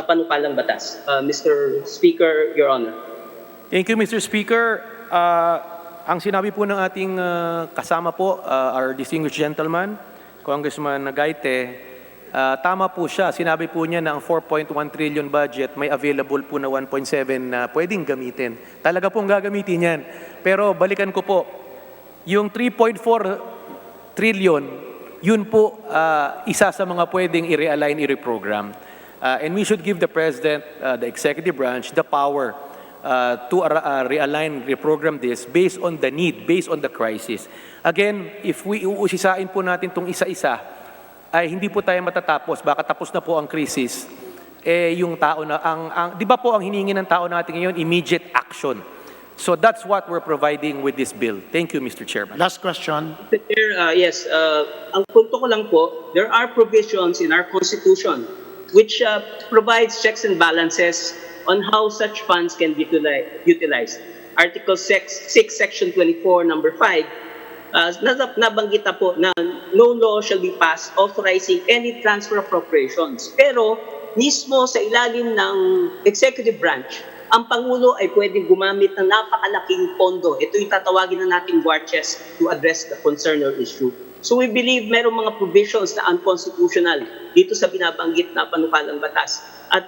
T: panukalang batas? Mr. Speaker, Your Honor.
C: Thank you, Mr. Speaker. Ang sinabi po ng ating kasama po, our distinguished gentleman, Congressman Gaite, tama po siya. Sinabi po niya na ang 4.1 trillion budget may available po na 1.7 na pwedeng gamitin. Talaga pong gagamitin yan. Pero balikan ko po, yung 3.4 trillion, yun po isa sa mga pwedeng i-realign, i-reprogram. And we should give the President, the executive branch, the power to realign, reprogram this based on the need, based on the crisis. Again, if we uusisain po natin itong isa-isa, ay hindi po tayo matatapos, baka tapos na po ang krisis, yung tao na, di ba po ang hiningi ng tao natin ngayon, immediate action. So that's what we're providing with this bill. Thank you, Mr. Chairman.
E: Last question.
T: Mr. Chair, yes, ang punto ko lang po, there are provisions in our Constitution which provides checks and balances on how such funds can be utilized. Article 6, Section 24, number 5, nabanggit na po na no law shall be passed authorizing any transfer appropriations. Pero mismo sa ilalim ng executive branch, ang Pangulo ay pwedeng gumamit ng napakalaking pondo. Ito yung tatawagin na nating war chest to address the concern or issue. So we believe merong mga provisions na unconstitutional dito sa binabanggit na panukalang batas. At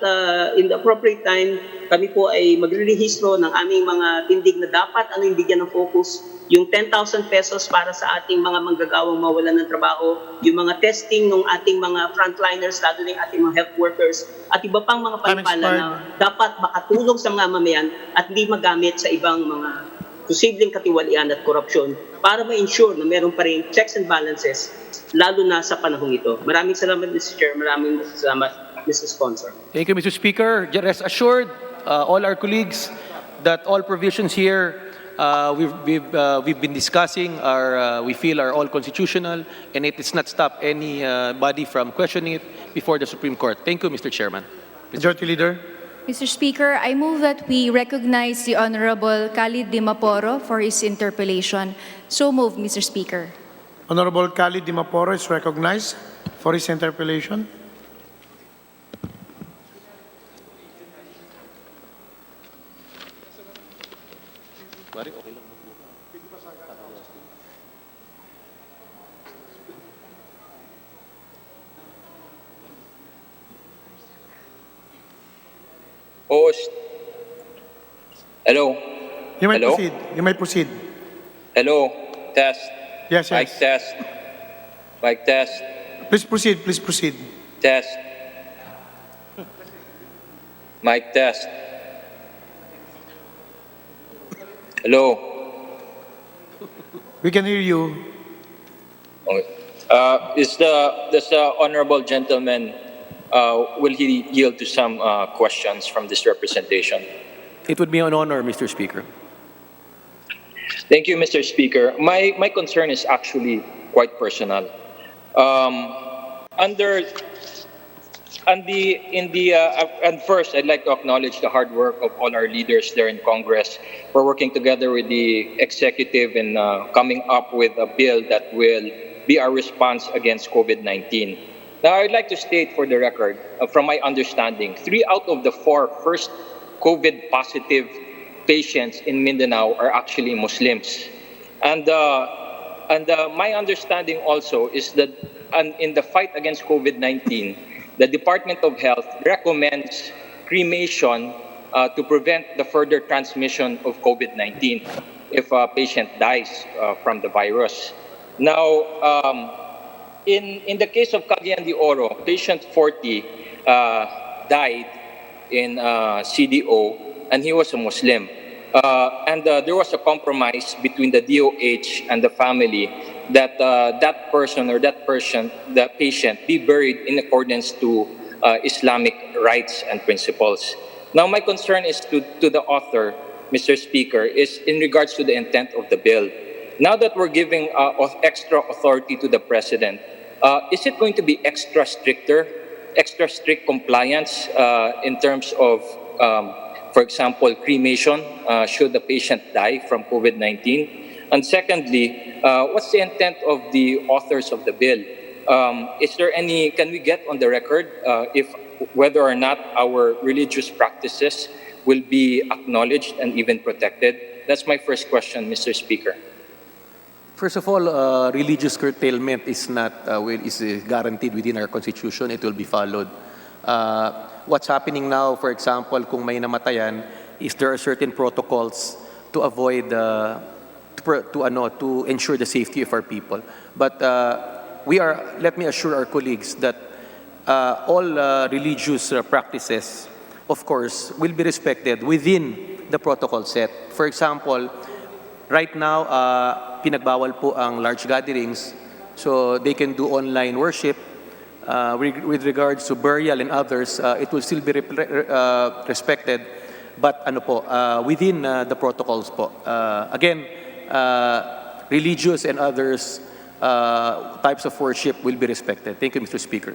T: in the appropriate time, kami po ay magre-rehistro ng aming mga tindig na dapat yung bigyan ng focus. Yung 10,000 pesos para sa ating mga manggagawang mawalan ng trabaho, yung mga testing ng ating mga frontliners, lalo na yung ating mga health workers, at iba pang mga panipala na dapat makatulong sa mga mamayan at hindi magamit sa ibang mga posibleng katiwalian at korupsyon para ma-ensure na meron pa rin checks and balances, lalo na sa panahong ito. Maraming salamat, Mr. Chair. Maraming salamat, Mr. Sponsor.
C: Thank you, Mr. Speaker. Rest assured, all our colleagues, that all provisions here we've been discussing we feel are all constitutional, and it is not stop anybody from questioning it before the Supreme Court. Thank you, Mr. Chairman.
E: Majority Leader.
S: Mr. Speaker, I move that we recognize the Honorable Khalid Dimaporo for his interpellation. So moved, Mr. Speaker.
E: Honorable Khalid Dimaporo is recognized for his interpellation.
U: Host. Hello.
E: You may
U: Hello?
E: proceed. You may proceed.
U: Hello. Test.
E: Yes,
U: Mic
E: yes.
U: test. Mic test.
E: Please proceed. Please proceed.
U: Test. Mic test. Hello.
E: We can hear you.
U: Okay. Does the honorable gentleman, will he yield to some questions from this representation?
C: It would be an honor, Mr. Speaker.
U: Thank you, Mr. Speaker. My concern is actually quite personal. And first, I'd like to acknowledge the hard work of all our leaders there in Congress for working together with the executive in coming up with a bill that will be our response against COVID-19. Now, I'd like to state for the record, from my understanding, 3 out of the 4 first COVID-positive patients in Mindanao are actually Muslims. And my understanding also is that in the fight against COVID-19, the Department of Health recommends cremation to prevent the further transmission of COVID-19 if a patient dies from the virus. Now, in the case of Cagayan de Oro, patient 40 died in CDO, and he was a Muslim. And there was a compromise between the DOH and the family that that person, the patient, be buried in accordance to Islamic rights and principles. Now, my concern is to the author, Mr. Speaker, is in regards to the intent of the bill. Now that we're giving extra authority to the President, is it going to be extra strict compliance in terms of, for example, cremation, should the patient die from COVID-19? And secondly, what's the intent of the authors of the bill? Is there any, can we get on the record whether or not our religious practices will be acknowledged and even protected? That's my first question, Mr. Speaker.
C: First of all, religious curtailment is not is guaranteed within our constitution. It will be followed. What's happening now, for example, kung may namatayan, is there are certain protocols to avoid to ensure the safety of our people. But let me assure our colleagues that all religious practices, of course, will be respected within the protocol set. For example, right now, pinagbawal po ang large gatherings, so they can do online worship. With regards to burial and others, it will still be respected, but within the protocols po. Again, religious and others types of worship will be respected. Thank you, Mr. Speaker.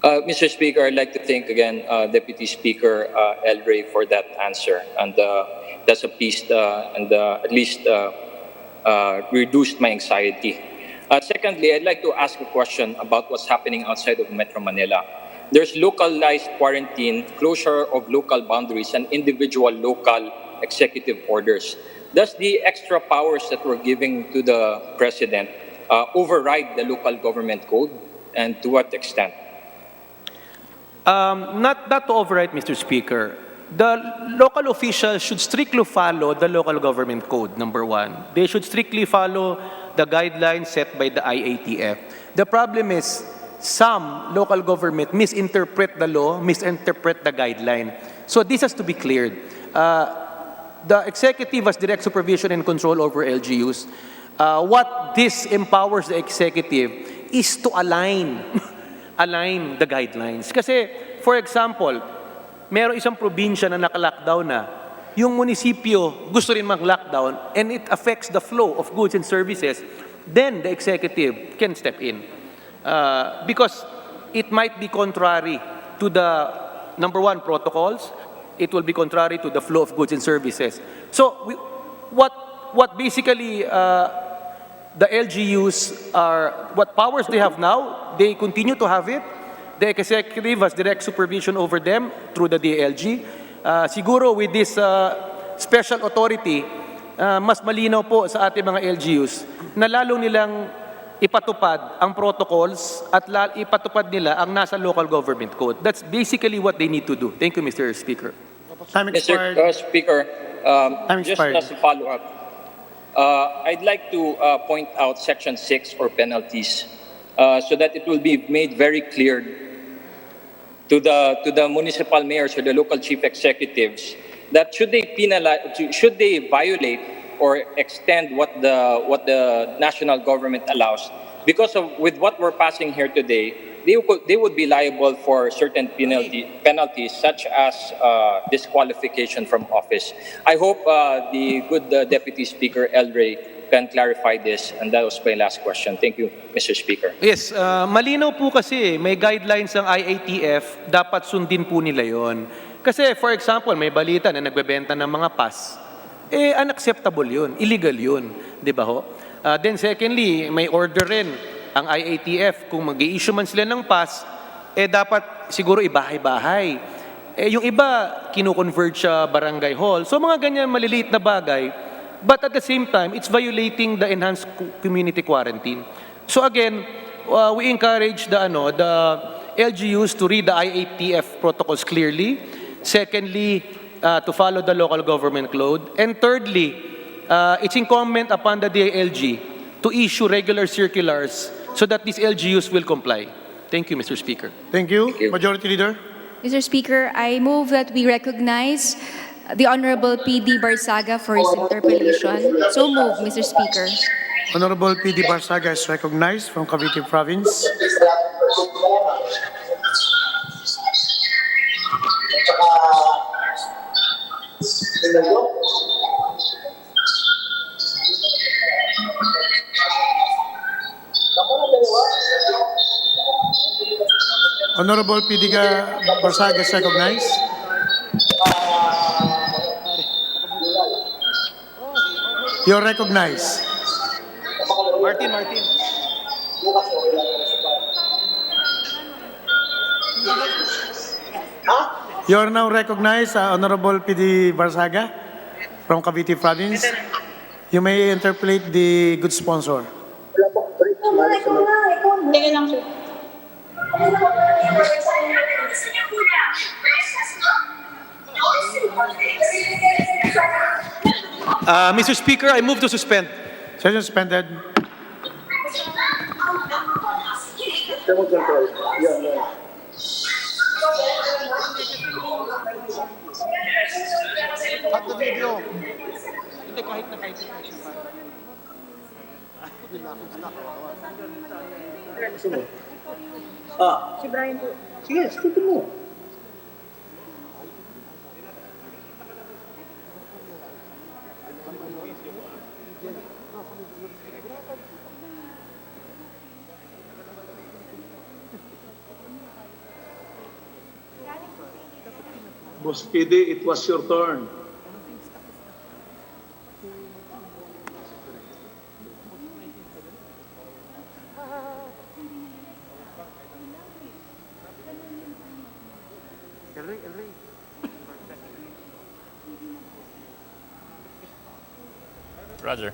U: Mr. Speaker, I'd like to thank again Deputy Speaker El Rey for that answer, and that's a piece and at least reduced my anxiety. Secondly, I'd like to ask a question about what's happening outside of Metro Manila. There's localized quarantine, closure of local boundaries, and individual local executive orders. Does the extra powers that we're giving to the President override the local government code, and to what extent?
C: Not to override, Mr. Speaker. The local officials should strictly follow the local government code, number one. They should strictly follow the guidelines set by the IATF. The problem is some local government misinterpret the law, misinterpret the guideline. So this has to be cleared. The executive has direct supervision and control over LGUs. What this empowers the executive is to align the guidelines. Kasi, for example, meron isang probinsya na naka-lockdown na, yung munisipyo gusto rin mag-lockdown and it affects the flow of goods and services, then the executive can step in. Because it might be contrary to the, number one, protocols. It will be contrary to the flow of goods and services. So what basically the LGUs are, what powers they have now, they continue to have it. The executive has direct supervision over them through the DLG. Siguro with this special authority, mas malinaw po sa ating mga LGUs na lalo nilang ipatupad ang protocols at ipatupad nila ang nasa local government code. That's basically what they need to do. Thank you, Mr. Speaker.
E: Time expired.
U: Mr. Speaker,
E: Time
U: just
E: expired.
U: as a follow-up, I'd like to point out Section 6 or penalties so that it will be made very clear to the municipal mayors or the local chief executives that should they violate or extend what the national government allows, because with what we're passing here today, they would be liable for certain penalties such as disqualification from office. I hope the good Deputy Speaker El Rey can clarify this, and that was my last question. Thank you, Mr. Speaker.
C: Yes, malinaw po kasi may guidelines ng IATF, dapat sundin po nila yon. Kasi for example, may balita na nagbebenta ng mga pass. Unacceptable yun, illegal yun, di ba ho? Then secondly, may order rin ang IATF, kung mag-i-issue man sila ng pass, dapat siguro ibahay-bahay. Yung iba, kinu-convert sa barangay hall. So mga ganyan maliliit na bagay, but at the same time, it's violating the enhanced community quarantine. So again, we encourage the LGUs to read the IATF protocols clearly. Secondly, to follow the local government code. And thirdly, it's incumbent upon the DILG to issue regular circulars so that these LGUs will comply. Thank you, Mr. Speaker.
E: Thank you. Majority Leader.
S: Mr. Speaker, I move that we recognize the Honorable P.D. Barsaga for his interpellation. So move, Mr. Speaker.
E: Honorable P.D. Barsaga is recognized from Cavite Province. Honorable P.D. Barsaga is recognized. You're recognized.
C: Martin.
E: You are now recognized, Honorable P.D. Barsaga from Cavite Province. You may interpolate the good sponsor.
P: Teka lang, sir.
C: Mr. Speaker, I move to suspend.
E: Session suspended.
C: Cut the video. Hindi, kahit na.
P: Si Brian po.
C: Sige, sige mo.
J: Boss PD, it was your turn.
B: Roger.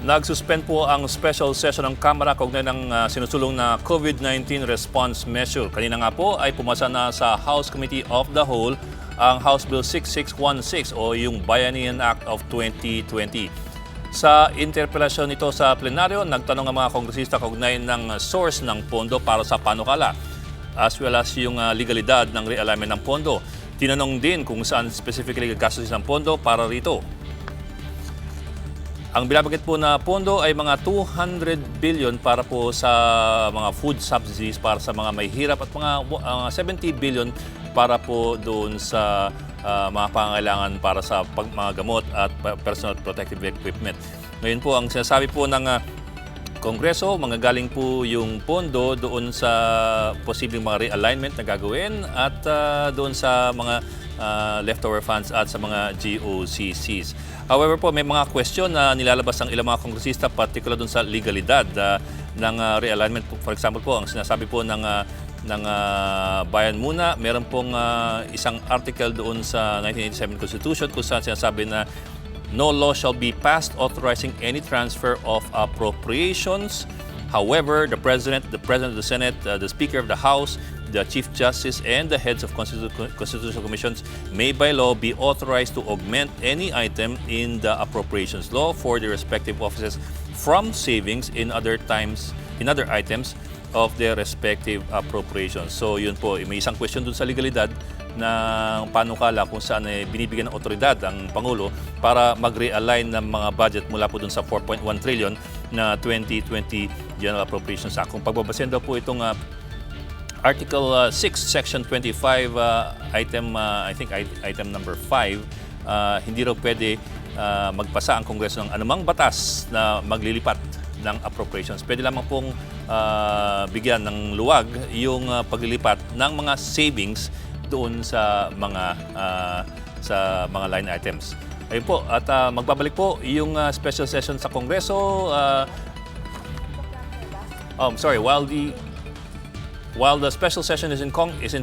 B: Nag-suspend po ang special session ng Kamara kaugnay ng sinusulong na COVID-19 response measure. Kanina nga po ay pumasa na sa House Committee of the Whole ang House Bill 6616 o yung Bayanihan Act of 2020. Sa interpelasyon nito sa plenaryo, nagtanong ang mga kongresista kaugnay ng source ng pondo para sa panukala as well as yung legalidad ng realignment ng pondo. Tinanong din kung saan specifically gagastusin ng pondo para rito. Ang binabanggit po na pondo ay mga 200 billion para po sa mga food subsidies para sa mga may hirap at mga 70 billion para po doon sa mga pangangailangan para sa mga gamot at personal protective equipment. Ngayon po ang sinasabi po ng Kongreso, manggagaling po yung pondo doon sa posibleng mga realignment na gagawin at doon sa mga leftover funds at sa mga GOCCs. However po, may mga question na nilalabas ng ilang mga kongresista, particular doon sa legalidad ng realignment. For example po, ang sinasabi po ng ng Bayan Muna. Meron pong isang article doon sa 1987 Constitution kung saan sinasabi na no law shall be passed authorizing any transfer of appropriations. However, the President of the Senate, the Speaker of the House, the Chief Justice, and the heads of constitutional commissions may by law be authorized to augment any item in the appropriations law for the respective offices from savings in other items of their respective appropriations. So yun po, may isang question dun sa legalidad na panukala kung saan binibigyan ng otoridad ang Pangulo para mag-realign ng mga budget mula po dun sa 4.1 trillion na 2020 General Appropriations Act. Kung pagbabasehan daw po itong Article 6, Section 25, I think item number 5, hindi raw pwede magpasa ang Kongreso ng anumang batas na maglilipat ng appropriations. Pwede lamang pong bigyan ng luwag yung paglilipat ng mga savings doon sa mga line items. Ayun po, at magbabalik po yung special session sa Kongreso. While the special session is in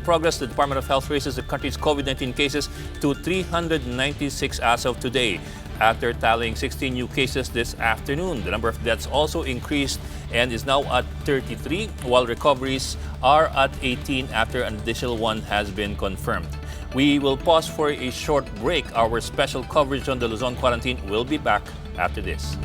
B: progress, the Department of Health raises the country's COVID-19 cases to 396 as of today, after tallying 16 new cases this afternoon. The number of deaths also increased and is now at 33, while recoveries are at 18 after an additional one has been confirmed. We will pause for a short break. Our special coverage on the Luzon quarantine will be back after this.